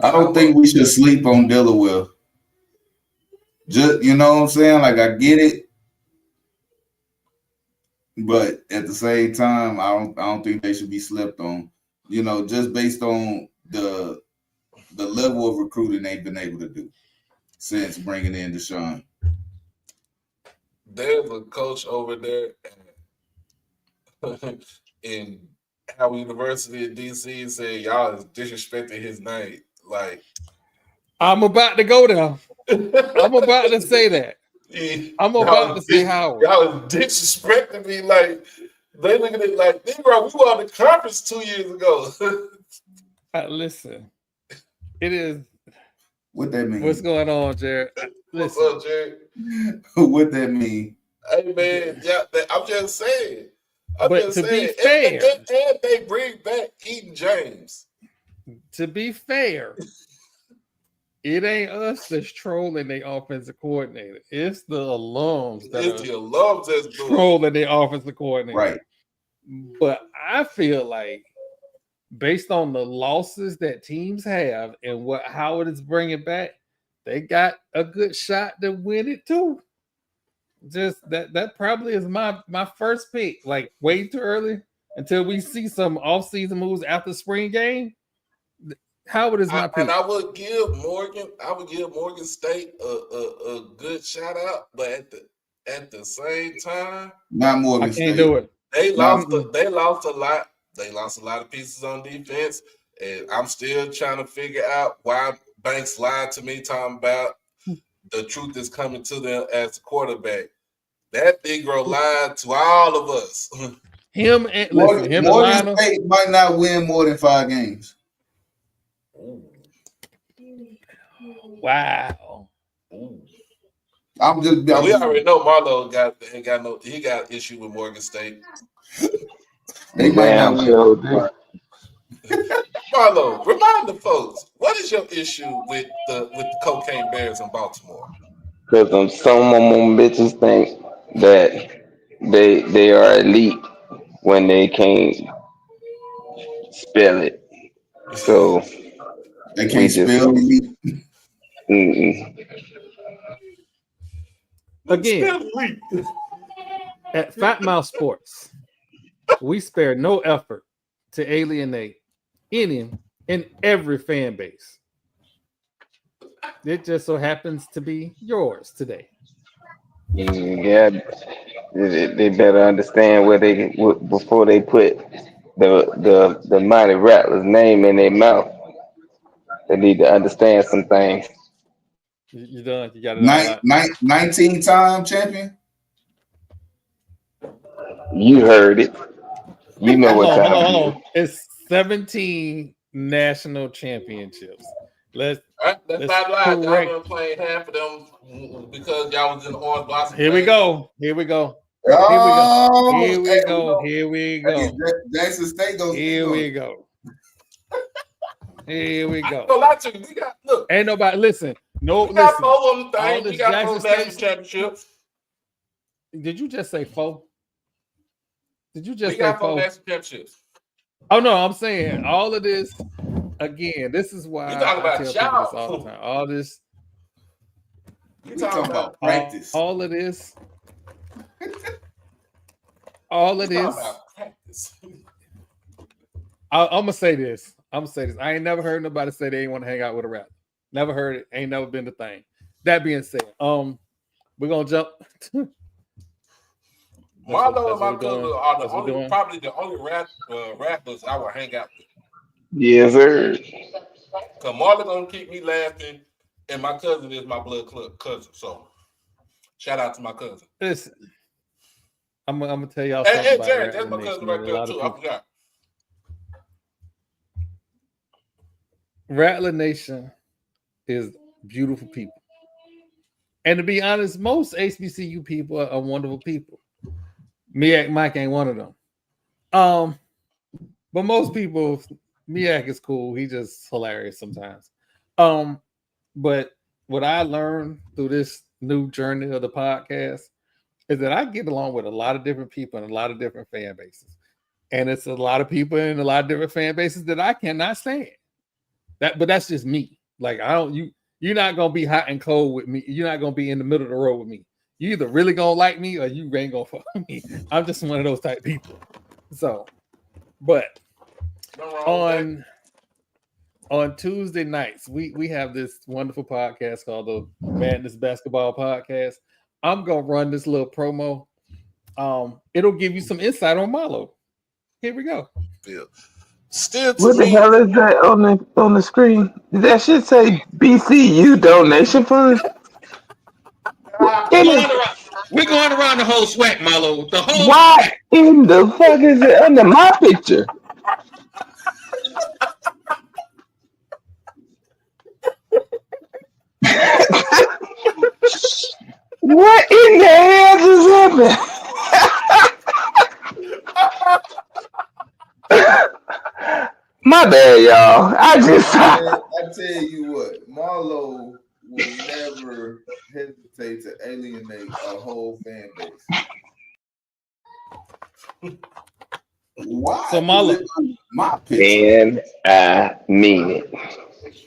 I don't think we should sleep on Delaware. Just, you know what I'm saying? Like, I get it. But at the same time, I don't think they should be slept on. You know, just based on the level of recruiting they've been able to do since bringing in Deshaun. There's a coach over there in Howard University in DC said y'all is disrespecting his name. Like, I'm about to go there. I'm about to say that. I'm about to say Howard. Y'all is disrespecting me. Like, they look at it like, bro, we won the conference 2 years ago. Listen, it is. What that mean? What's going on, Jared? What's Listen. up, Jared? What that mean? Hey, man, yeah, I'm just saying. But to be fair, and they bring back Keaton James. To be fair, it ain't us that's trolling their offensive coordinator. It's the alums that's trolling their offensive coordinator. Right. But I feel like based on the losses that teams have and what Howard is bringing back, they got a good shot to win it too. Just that probably is my first pick. Like, way too early until we see some offseason moves after spring game. Howard is my pick. And I would give Morgan State a good shout out, but at the same time, not Morgan I State. can't do it. They lost a lot. They lost a lot of pieces on defense, And I'm still trying to figure out why Banks lied to me, talking about the truth is coming to them as a quarterback. That Negro lied to all of us. Him and listen, him and Morgan Lionel. State might not win more than 5 games. Wow. I'm just. We already know Marlo got issue with Morgan State. They might not win. Sure do. Marlo, remind the folks, what is your issue with the Cocaine Bears in Baltimore? Because some of them bitches think that they are elite when they can't spell it. So They we can't just spell elite. Again, at Fat Mouth Sports, we spare no effort to alienate any and every fan base. It just so happens to be yours today. yeah, they better understand where before they put the mighty Rattler's name in their mouth. They need to understand some things. You done? You got it all out. 19-time champion. You heard it. You know what time Hold it is. on. It's 17 national championships. Let's That's not lie. Y'all correct. been playing half of them because y'all was in the Orange Blossom. Here we go. Here we go. Oh, Here we go. Here we go. Hey, Jackson State goes. Here we go. Here we go. No, lie to you. We got look. Ain't nobody listen. No, We got listen. 4 of them All things. this We got 4 Jackson national State- championships. Did you just say four? Did you just We say got 4 four? national championships. Oh no, I'm saying all of this again. This is why You talking I about tell people y'all. this all the time. All this, We talking about practice. all of this, all of We talking this. about practice. I'm gonna say this. I ain't never heard nobody say they ain't want to hang out with a rapper. Never heard it. Ain't never been the thing. That being said, we're gonna jump. Marlo and That's my what we're cousin doing. are That's what we're doing. probably the only rappers I would hang out with. Yes, sir. Cause Marlon gonna keep me laughing, and my cousin is my blood club cousin. So, shout out to my cousin. Listen, I'm gonna tell y'all something Hey, about Jared, that's Rattler my cousin Nation. right A there lot of too. I people- forgot. Rattler Nation is beautiful people. And to be honest, most HBCU people are wonderful people. Miak Mike ain't one of them. But most people, Miak is cool. He just hilarious sometimes. But what I learned through this new journey of the podcast is that I get along with a lot of different people and a lot of different fan bases. And it's a lot of people in a lot of different fan bases that I cannot stand. But that's just me. Like you're not gonna be hot and cold with me. You're not gonna be in the middle of the road with me. You either really gonna like me or you ain't gonna fuck with me. I'm just one of those type people. So, but on Tuesday nights, we have this wonderful podcast called the Madness Basketball Podcast. I'm gonna run this little promo. It'll give you some insight on Marlo. Here we go. Still to What the me, hell is that on the screen? That should say BCU donation fund. We're going around the whole swag, Marlo. The whole Why in the fuck is it under my picture? What in the hell just happened? My bad, y'all. I tell you what, Marlo will never hesitate to alienate a whole fan base. Why? So Marlo, my picture. and I mean it.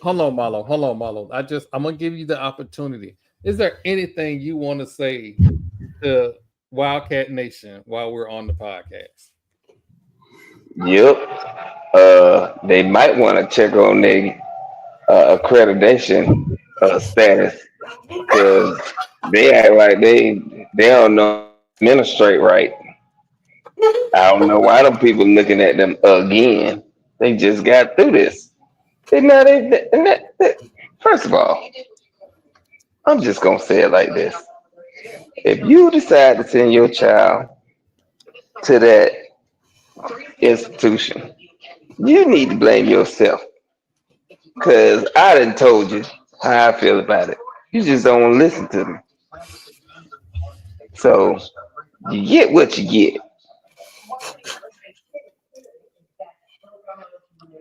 Hold on, Marlo. I'm gonna give you the opportunity. Is there anything you want to say to Wildcat Nation while we're on the podcast? Yep. They might want to check on their accreditation status because they act like they don't know administrate right. I don't know why them people looking at them again. They just got through this. First of all, I'm just gonna say it like this: if you decide to send your child to that institution, you need to blame yourself. Cause I done told you how I feel about it. You just don't want to listen to me. So you get what you get.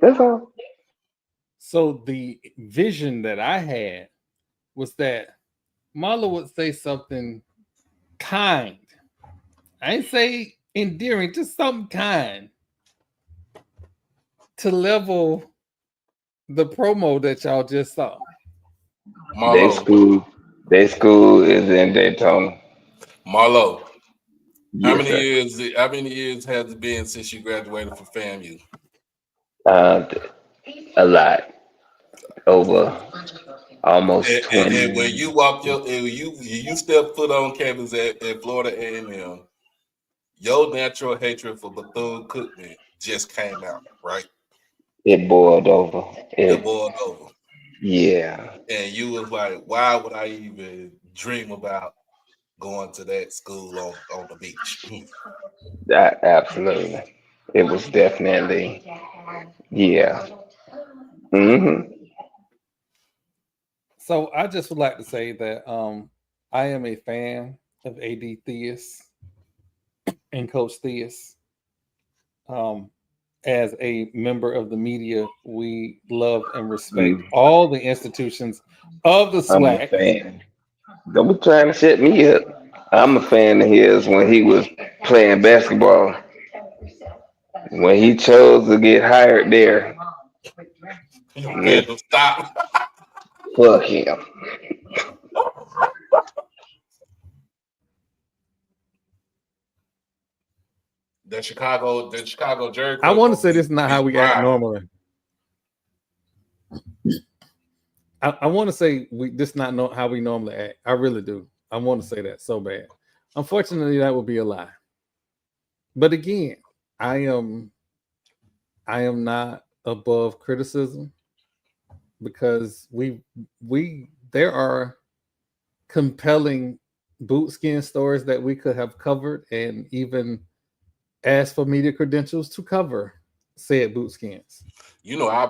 That's all. So the vision that I had was that Marlo would say something kind. I ain't say endearing, just something kind to level the promo that y'all just saw. Their Marlo, school, their school is in Daytona. Marlo. Yes, sir. How many years has it been since you graduated from FAMU? Uh, a lot over almost And when 20. you walk your, and you step foot on campus at Florida A&M, your natural hatred for Bethune Cookman just came out, right? It boiled over. It It, boiled over, yeah, and you was like, "Why would I even dream about going to that school on the beach?" absolutely. It was definitely, yeah. Hmm. So I just would like to say that I am a fan of AD Theus and Coach Theus. Um, as a member of the media, we love and respect all the institutions of the I'm a SWAC. fan. Don't be trying to set me up. I'm a fan of his when he was playing basketball. When he chose to get hired there, You yeah, better stop. fuck him. The Chicago Jerry I Curl want to gonna say this is not how be we act dry. normally. I want to say this not know how we normally act. I really do. I want to say that so bad. Unfortunately, that would be a lie. But again, I am I am not above criticism because we there are compelling boot skin stories that we could have covered and even asked for media credentials to cover said boot skins. You know, I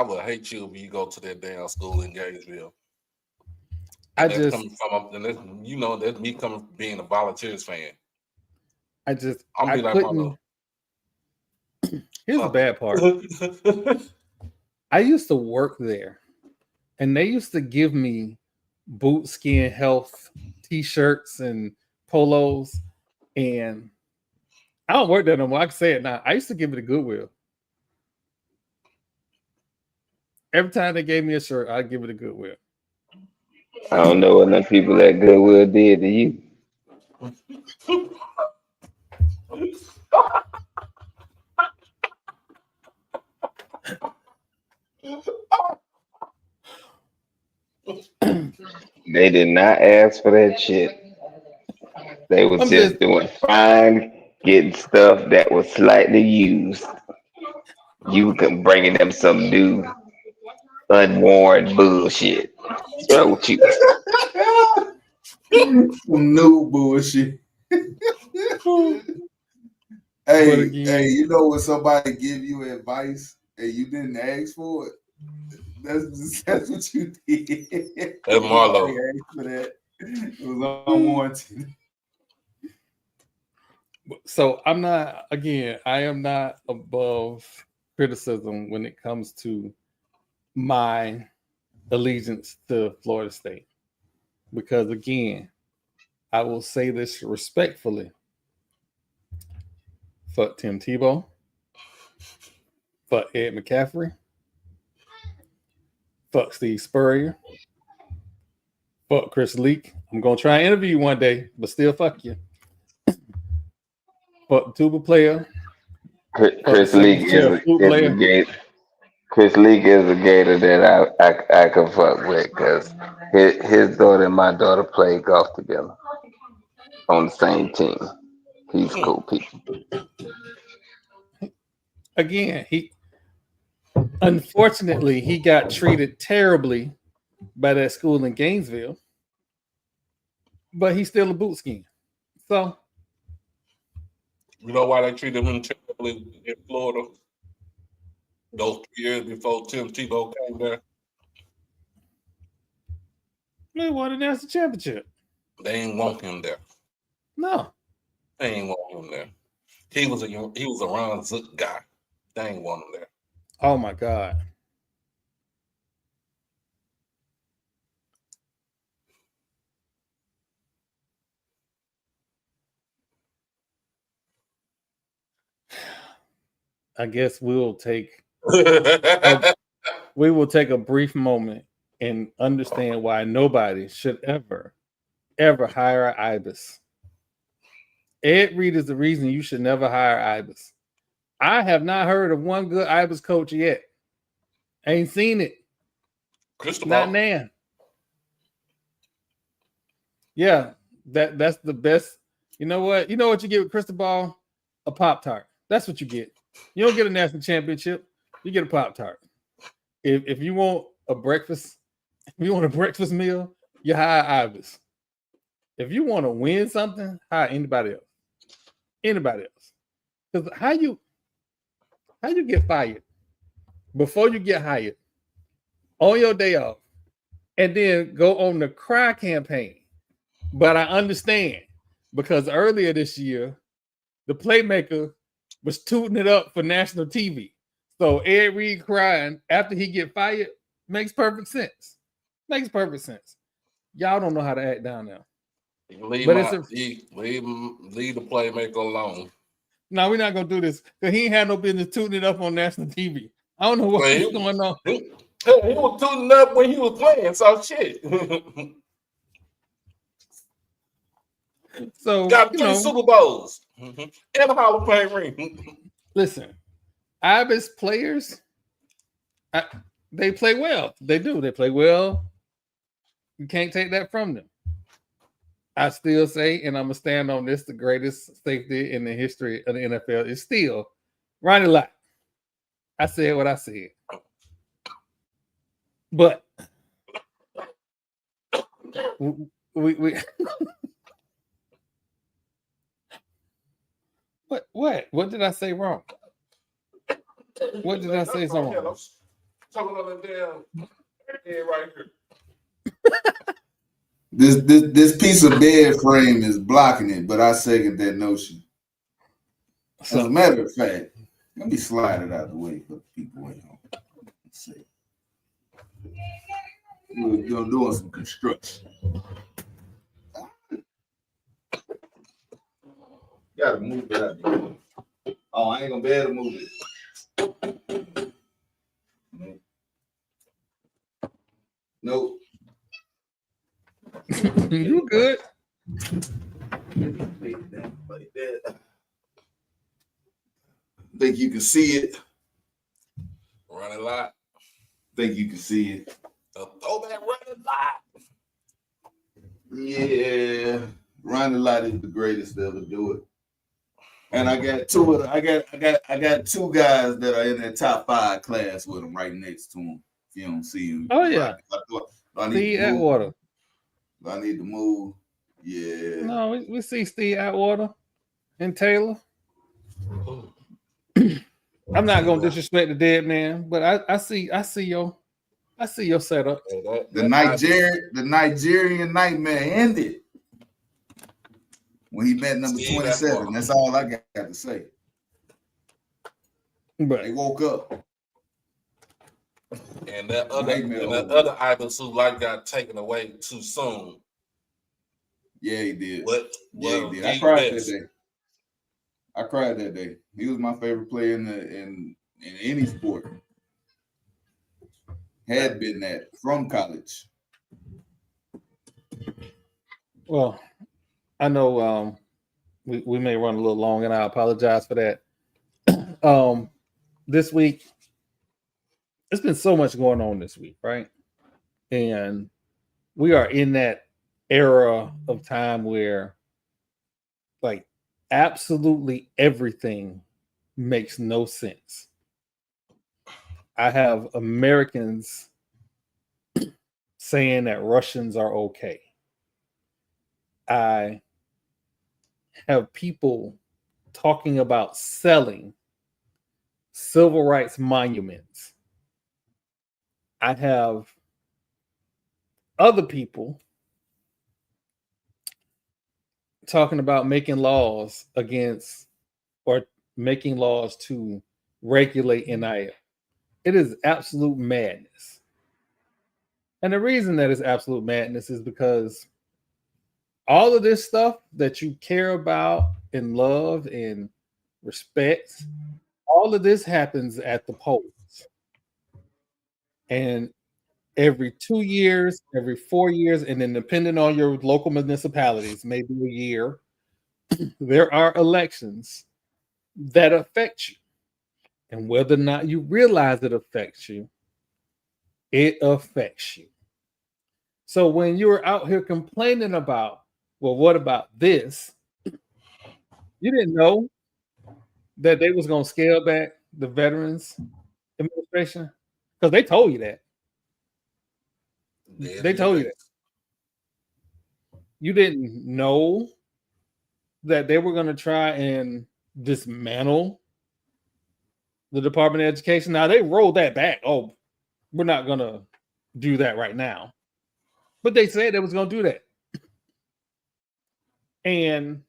would hate you if you go to that damn school in Gainesville. I And that's just coming from and that's me coming from being a Volunteers fan. I just I'm I be like Marlo. couldn't. Here's the Fuck 'em. bad part. I used to work there and they used to give me boot skin health t-shirts and polos, and I don't work there no more. I can say it now. I used to give it a Goodwill. Every time they gave me a shirt, I'd give it a Goodwill. I don't know what them people at Goodwill did to you. They did not ask for that shit. They was I'm just just doing fine, getting stuff that was slightly used. You can bringing them some new, unworn bullshit. What's wrong with you? Some new bullshit. but Hey, again, you know when somebody give you advice and you didn't ask for it? That's what you did. That's Nobody Marlo. asked for that. It was unwarranted. so I'm not again, I am not above criticism when it comes to my allegiance to Florida State. Because again, I will say this respectfully. Fuck Tim Tebow. Fuck Ed McCaffrey. Fuck Steve Spurrier. Fuck Chris Leak. I'm gonna try and interview you one day, but still fuck you. Fuck the tuba player. Fuck the Chris Leak 70 chair flute is a player. gator. Chris Leak is a gator that I can fuck with because his daughter and my daughter play golf together on the same team. He's cool people. Again, he Unfortunately, he got treated terribly by that school in Gainesville, but he's still a boot skin. So You know why they treated him terribly in Florida? Those 3 years before Tim Tebow came there, they won a national championship. they ain't want him there. No, They ain't want him there. He was a Ron Zook guy. They ain't want him there. oh my God. I guess we will take a brief moment and understand why nobody should ever hire Ibis. Ed Reed is the reason you should never hire Ibis. I have not heard of one good Ibis coach yet. Ain't seen it. Cristobal. Not now. Yeah, that's the best. You know what? You know what you get with Cristobal? A Pop-Tart. That's what you get. You don't get a national championship. You get a Pop-Tart. If you want a breakfast, meal, you hire Ibis. If you want to win something, hire anybody else. Anybody else. Because how you get fired before you get hired on your day off and then go on the cry campaign. But I understand because earlier this year, the playmaker was tooting it up for national TV. So Ed Reed crying after he get fired makes perfect sense. Makes perfect sense. Y'all don't know how to act down there. Leave the playmaker alone. No, we're not gonna do this because he ain't had no business tooting it up on national TV. I don't know what's going on. He was tooting up when he was playing, so shit. So got 3 Super Bowls and a Hall of Fame ring. Listen, Ibis players, they play well. They do. They play well. You can't take that from them. I still say, and I'm gonna stand on this: the greatest safety in the history of the NFL is still Ronnie Lott. I said what I said, but we what did I say wrong? What did I say so wrong? Talking about the damn head right here. This piece of bed frame is blocking it, but I second that notion. As a matter of fact, let me slide it out of the way for the people at home. Let's see. We're doing some construction. Gotta move it out there. Oh, I ain't gonna be able to move it. Nope. You good? Like that. Think you can see it? Running Lott. Think you can see it? A throwback Running Lott. Yeah, Ronnie Lott is the greatest to ever do it. And I got two guys that are in that top 5 class with him right next to him. If you don't see him. Oh yeah. Steve Atwater. Do I need to move? Yeah. No, we see Steve Atwater and Taylor. I'm not gonna disrespect the dead man, but I see your setup. The Nigerian nightmare ended when he met number 27. That's all I got to say. But they woke up. And that other Ibis who got taken away too soon. Yeah, he did. He did. I cried that day. He was my favorite player in any sport. Had been that from college. Well, I know we may run a little long, and I apologize for that. This week, there's been so much going on this week, right? And we are in that era of time where, like, absolutely everything makes no sense. I have Americans saying that Russians are okay. I have people talking about selling civil rights monuments. I have other people talking about making laws against or making laws to regulate NIL. It is absolute madness. And the reason that it's absolute madness is because all of this stuff that you care about and love and respect, all of this happens at the polls. And every 2 years, every 4 years, and then depending on your local municipalities, maybe a year, there are elections that affect you. And whether or not you realize it affects you, it affects you. So when you're out here complaining about, well, what about this? You didn't know that they was going to scale back the Veterans Administration because they told you that. They told you that. You didn't know that they were going to try and dismantle the Department of Education. Now they rolled that back. Oh, we're not going to do that right now. But they said they was going to do that. And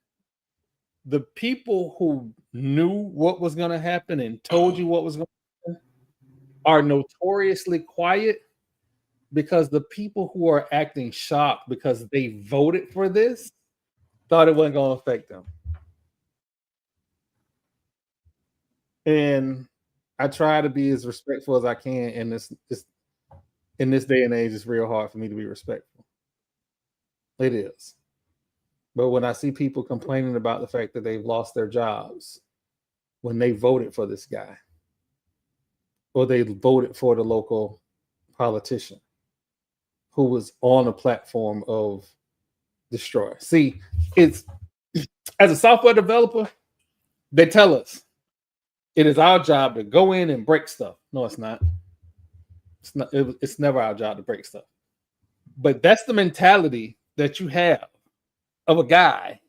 the people who knew what was going to happen and told you what was going to happen are notoriously quiet because the people who are acting shocked because they voted for this thought it wasn't going to affect them. And I try to be as respectful as I can in this in this day and age. It's real hard for me to be respectful. It is. But when I see people complaining about the fact that they've lost their jobs when they voted for this guy, or they voted for the local politician who was on a platform of destroy. See, it's as a software developer, they tell us it is our job to go in and break stuff. No, it's not. It's not. It's never our job to break stuff. But that's the mentality that you have of a guy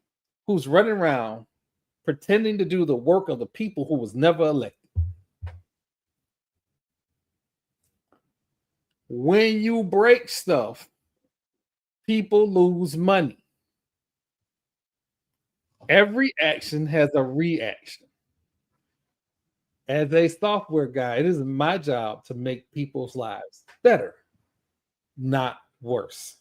who's running around pretending to do the work of the people who was never elected. When you break stuff, people lose money. Every action has a reaction. As a software guy, it is my job to make people's lives better, not worse.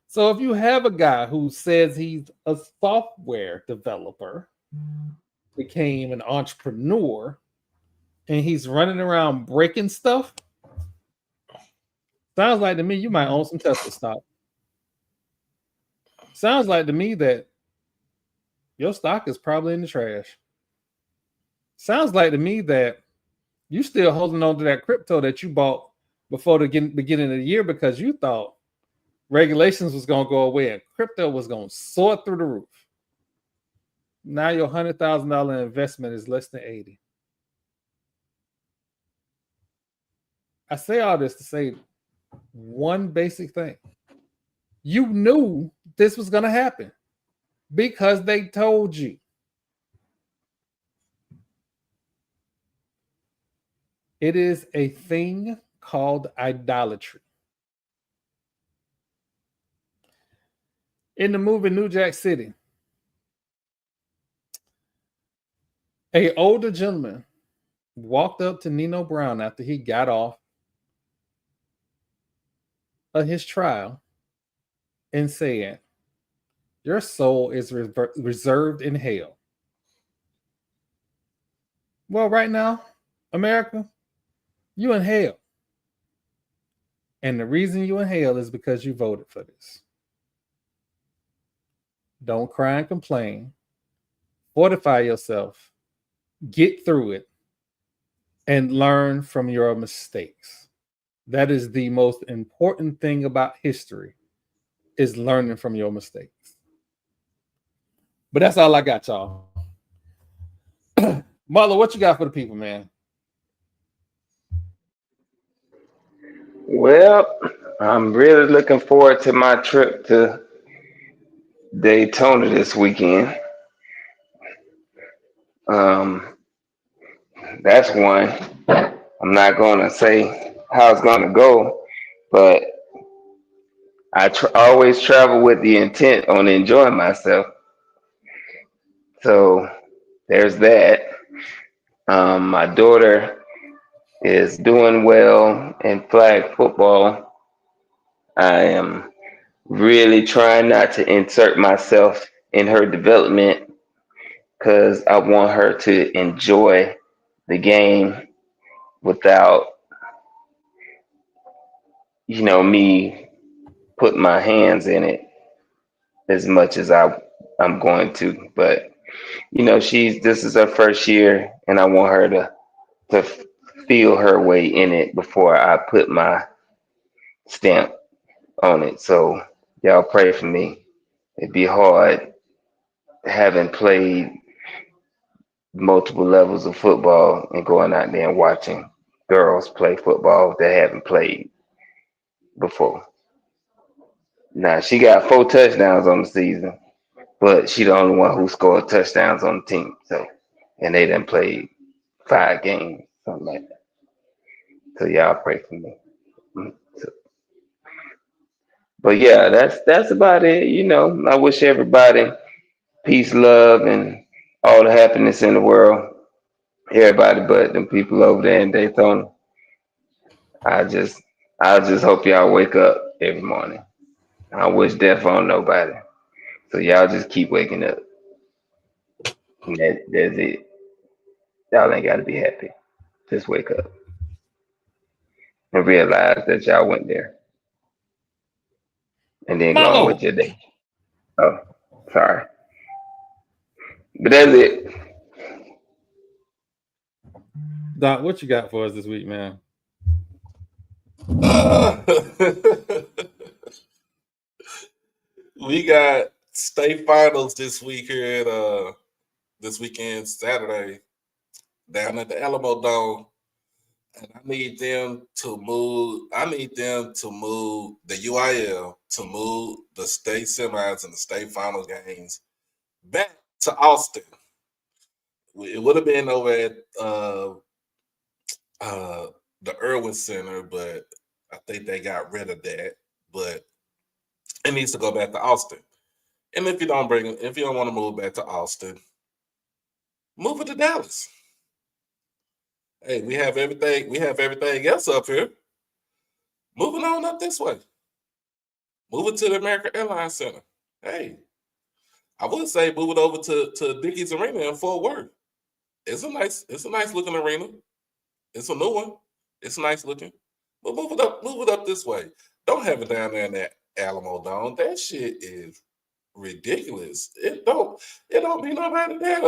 So if you have a guy who says he's a software developer, became an entrepreneur, and he's running around breaking stuff, sounds like to me you might own some Tesla stock. Sounds like to me that your stock is probably in the trash. Sounds like to me that you still holding on to that crypto that you bought before the beginning of the year because you thought regulations was going to go away and crypto was going to soar through the roof. Now your $100,000 investment is less than 80. I say all this to say one basic thing. You knew this was going to happen because they told you. It is a thing called idolatry. In the movie New Jack City, an older gentleman walked up to Nino Brown after he got off of his trial and said, "Your soul is reserved in hell." Well, right now, America, you in hell. And the reason you in hell is because you voted for this. Don't cry and complain. Fortify yourself. Get through it. And learn from your mistakes. That is the most important thing about history, is learning from your mistakes. But that's all I got, y'all. Marlo, what you got for the people, man? Well, I'm really looking forward to my trip to Daytona this weekend. Um, that's one. I'm not gonna say how it's gonna go, but always travel with the intent on enjoying myself. So there's that. My daughter is doing well in flag football. I am really trying not to insert myself in her development because I want her to enjoy the game without, me putting my hands in it as much as I'm going to. But this is her first year, and I want her to feel her way in it before I put my stamp on it. So y'all pray for me. It'd be hard having played multiple levels of football and going out there and watching girls play football that haven't played before. Now she got 4 touchdowns on the season, but she the only one who scored touchdowns on the team. So, and they done played 5 games, something like that. So y'all pray for me. So, but yeah, that's about it. I wish everybody peace, love, and all the happiness in the world. Everybody but them people over there in Daytona. I just I just hope y'all wake up every morning. I wish death on nobody. So y'all just keep waking up. That's it. Y'all ain't gotta be happy. Just wake up and realize that y'all went there and then go on with Mamo, your day. Oh, sorry. But that's it. Doc, what you got for us this week, man? We got state finals this week here at this weekend, Saturday, down at the Alamo Dome. And I need them to move. I need them to move the UIL to move the state semis and the state final games back to Austin. It would have been over at uh, the Irwin Center, but I think they got rid of that. But it needs to go back to Austin. And if you don't want to move back to Austin, move it to Dallas. Hey, we have everything. We have everything else up here. Moving on up this way. Move it to the American Airlines Center. Hey, I would say move it over to Dickies Arena in Fort Worth. It's a nice looking arena. It's a new one. It's nice looking. But move it up this way. Don't have it down there in that Alamo Dome. That shit is ridiculous. It don't mean nobody there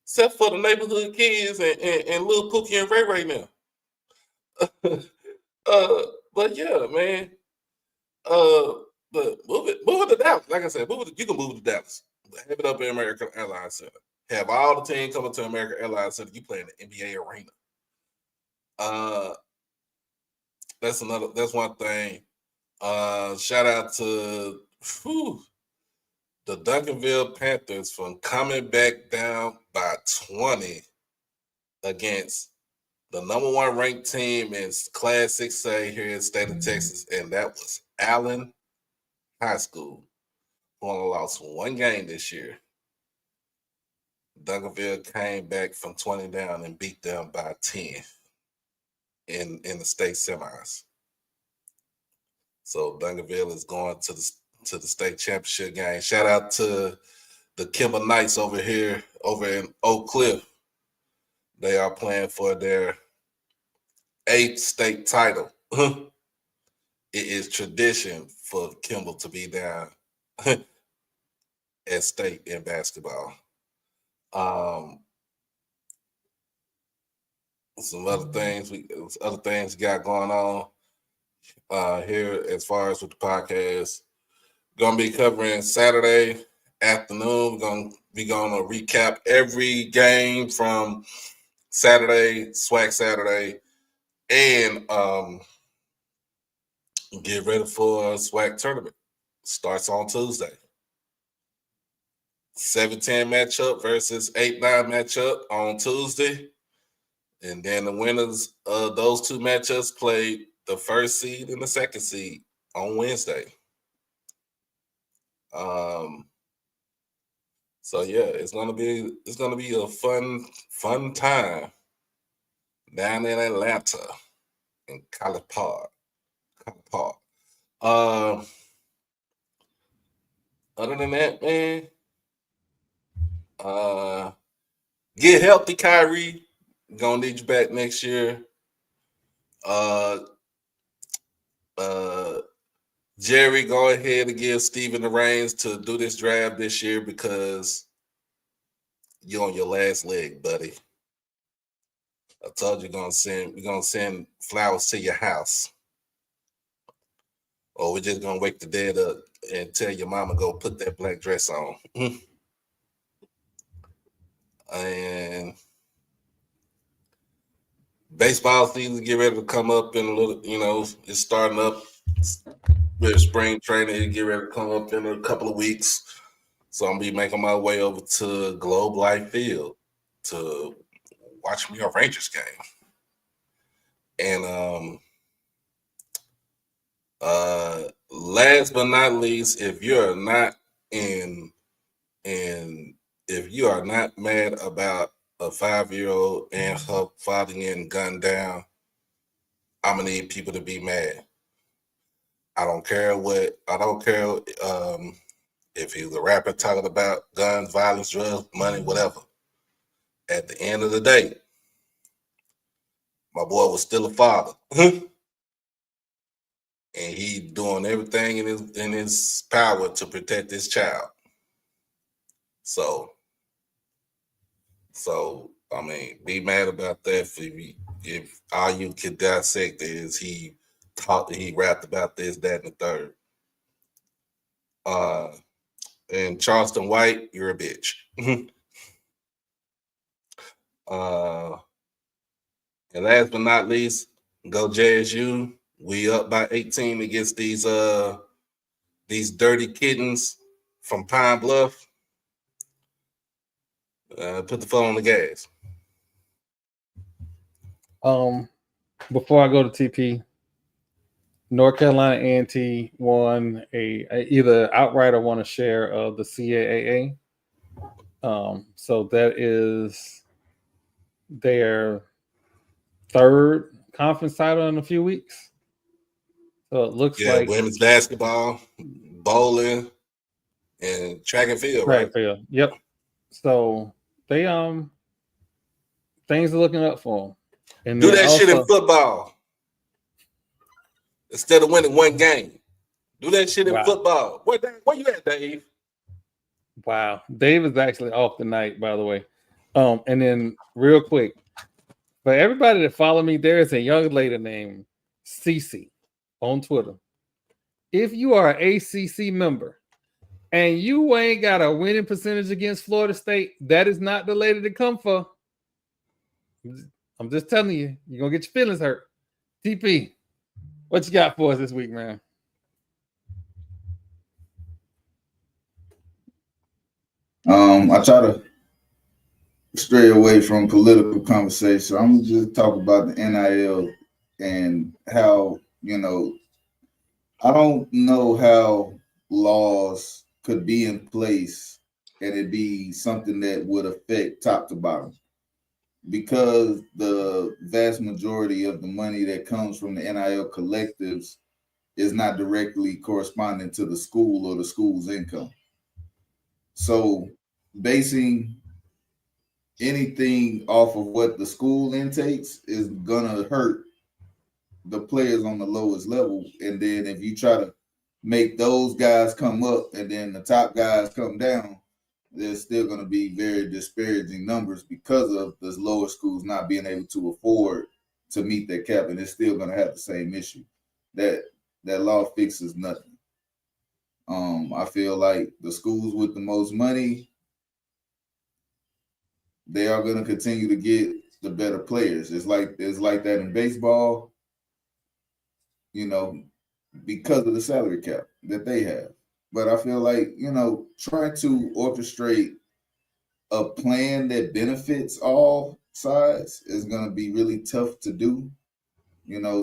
except for the neighborhood kids and little Pookie and Ray right now. But yeah, man. Uh, but move it to Dallas. Like I said, you can move it to Dallas. Have it up in American Airlines Center. Have all the team coming to American Airlines Center. You play in the NBA arena. That's one thing. Shout out to the Duncanville Panthers from coming back down by 20 against the number 1 ranked team in Class 6A here in the state of Texas, and that was Allen High School, who only lost 1 game this year. Duncanville came back from 20 down and beat them by 10 in the state semis. So Duncanville is going to the state championship game. Shout out to the Kimber Knights over in Oak Cliff. They are playing for their 8th state title. It is tradition for Kimball to be down at state in basketball. Some other things we got going on here as far as with the podcast. Gonna be covering Saturday afternoon. We're gonna recap every game from Saturday, SWAC Saturday, and Get ready for a SWAC tournament. Starts on Tuesday. 7-10 matchup versus 8-9 matchup on Tuesday. And then the winners of those two matchups play the first seed and the second seed on Wednesday. So yeah, it's gonna be a fun time down in Atlanta in College Park. Other than that, man, get healthy, Kyrie. Gonna need you back next year. Jerry, go ahead and give Steven the reins to do this draft this year because you're on your last leg, buddy. I told you we're gonna send flowers to your house. Or we're just gonna wake the dead up and tell your mama go put that black dress on. And baseball season get ready to come up in a little, it's starting up with spring training. It get ready to come up in a couple of weeks. So I'm gonna be making my way over to Globe Life Field to watch me a Rangers game. And last but not least, if you are not mad about a 5-year-old and her father getting gunned down, I'm gonna need people to be mad. I don't care if he's a rapper talking about guns, violence, drugs, money, whatever. At the end of the day, my boy was still a father. And he doing everything in his power to protect his child. So I mean, be mad about that if all you can dissect is he rapped about this, that, and the third. And Charleston White, you're a bitch. And last but not least, go JSU. We up by 18 against these dirty kittens from Pine Bluff. Put the foot on the gas. Before I go to TP, North Carolina A&T won a either outright or won a share of the CAAA. So that is their third conference title in a few weeks. So it looks like women's basketball, bowling, and track and field, track right? field. Yep. So they things are looking up for them. And do that shit in football instead of winning one game. Do that shit in football. Where you at, Dave? Wow, Dave is actually off tonight, by the way. And then real quick, for everybody that follow me, there is a young lady named Cece on Twitter. If you are an ACC member and you ain't got a winning percentage against Florida State, that is not the lady to come for. I'm just telling you, you're gonna get your feelings hurt. TP, what you got for us this week, man? I try to stray away from political conversation. I'm gonna just talk about the NIL and how, I don't know how laws could be in place and it be something that would affect top to bottom, because the vast majority of the money that comes from the NIL collectives is not directly corresponding to the school or the school's income. So basing anything off of what the school intakes is gonna hurt the players on the lowest level. And then if you try to make those guys come up and then the top guys come down, there's still going to be very disparaging numbers because of the lower schools not being able to afford to meet that cap, and it's still going to have the same issue. That law fixes nothing. I feel like the schools with the most money, they are going to continue to get the better players. It's like that in baseball. because of the salary cap that they have. But I feel like, trying to orchestrate a plan that benefits all sides is going to be really tough to do.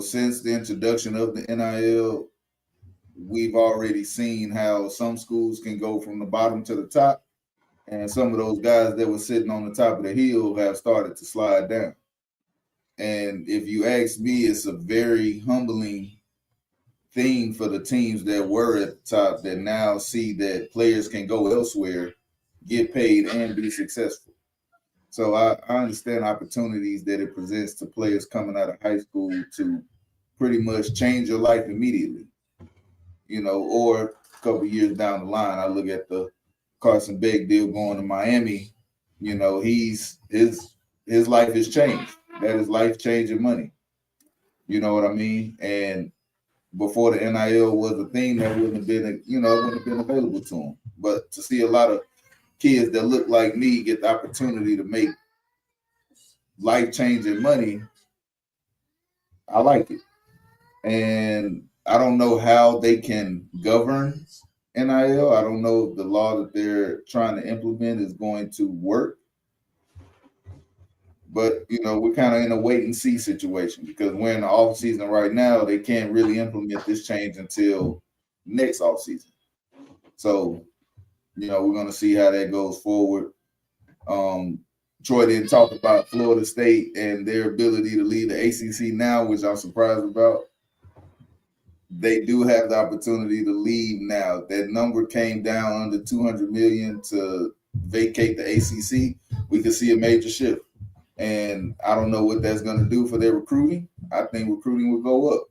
Since the introduction of the NIL, we've already seen how some schools can go from the bottom to the top, and some of those guys that were sitting on the top of the hill have started to slide down. And if you ask me, it's a very humbling thing for the teams that were at the top that now see that players can go elsewhere, get paid, and be successful. So I understand opportunities that it presents to players coming out of high school to pretty much change your life immediately, or a couple of years down the line. I look at the Carson Beck deal going to Miami. His life has changed. That is life-changing money. You know what I mean? And before the NIL was a thing, that wouldn't have been, it wouldn't have been available to him. But to see a lot of kids that look like me get the opportunity to make life-changing money, I like it. And I don't know how they can govern NIL. I don't know if the law that they're trying to implement is going to work. But, we're kind of in a wait and see situation because we're in the off season right now. They can't really implement this change until next off season. So, we're going to see how that goes forward. Troy didn't talk about Florida State and their ability to lead the ACC now, which I'm surprised about. They do have the opportunity to leave now. That number came down under 200 million to vacate the ACC. We could see a major shift. And I don't know what that's going to do for their recruiting. I think recruiting will go up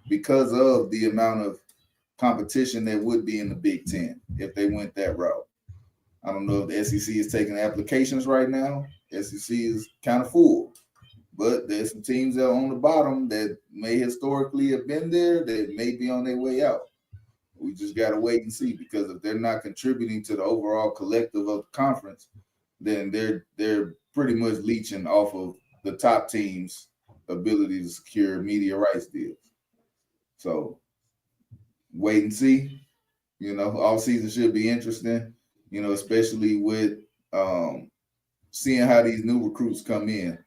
because of the amount of competition that would be in the Big Ten if they went that route. I don't know if the SEC is taking applications right now. SEC is kind of full. But there's some teams that are on the bottom that may historically have been there that may be on their way out. We just got to wait and see because if they're not contributing to the overall collective of the conference, then they're pretty much leeching off of the top teams' ability to secure media rights deals. So wait and see. All season should be interesting, especially with seeing how these new recruits come in.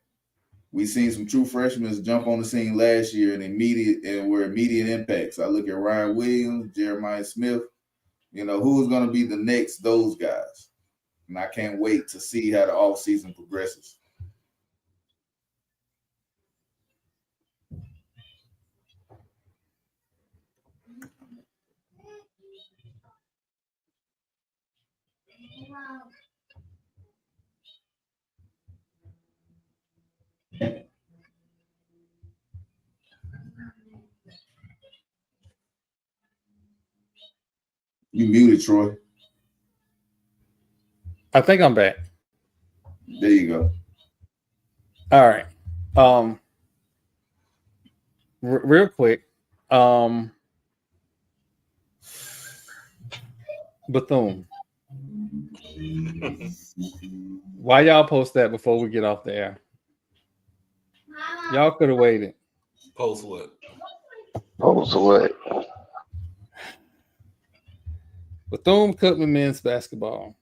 We've seen some true freshmen jump on the scene last year and were immediate impacts. I look at Ryan Williams, Jeremiah Smith, who's going to be the next those guys. And I can't wait to see how the offseason progresses. You muted, Troy. I think I'm back. There you go. All right. Real quick. Bethune. Why y'all post that before we get off the air? Y'all could have waited. Post what? Post what? Bethune-Cookman men's basketball.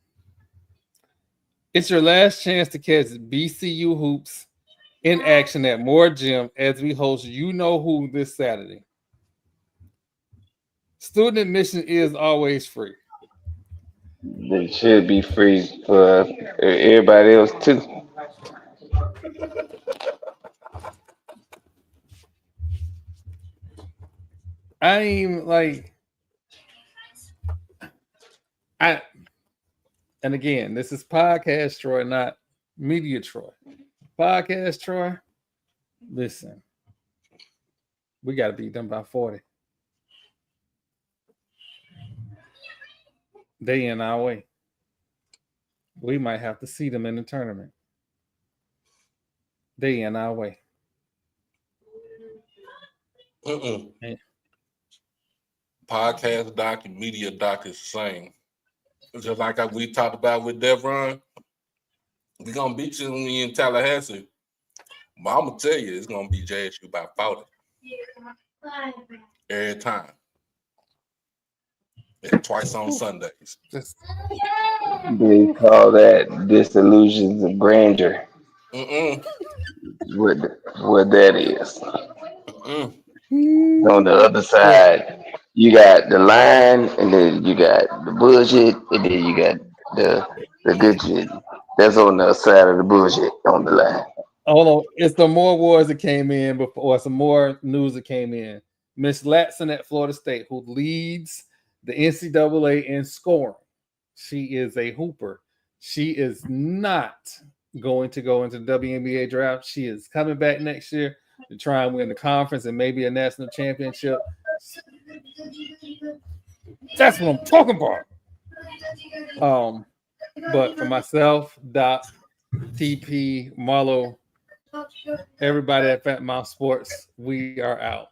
It's your last chance to catch BCU hoops in action at Moore Gym as we host You Know Who this Saturday. Student admission is always free. It should be free for everybody else too. I ain't even like and again, this is podcast Troy, not media Troy. Podcast Troy, listen, we got to beat them by 40. They in our way. We might have to see them in the tournament. They in our way. And podcast doc and media doc is the same. Just like we talked about with Devron, we're going to beat you when we in Tallahassee. But I'm going to tell you, it's going to be JSU by 40. Every time. and twice on Sundays. Just They call that disillusions of grandeur. Mm-mm. What what that is. Mm-mm. On the other side, you got the line, and then you got the bullshit, and then you got the good shit. That's on the other side of the bullshit on the line. hold on. It's the more wars that came in before, or some more news that came in. Miss Latson at Florida State, who leads the NCAA in scoring. She is a hooper. She is not going to go into the WNBA draft. She is coming back next year to try and win the conference and maybe a national championship. That's what I'm talking about. But for myself, Doc, TP, Marlo, everybody at Fat Mouth Sports, we are out.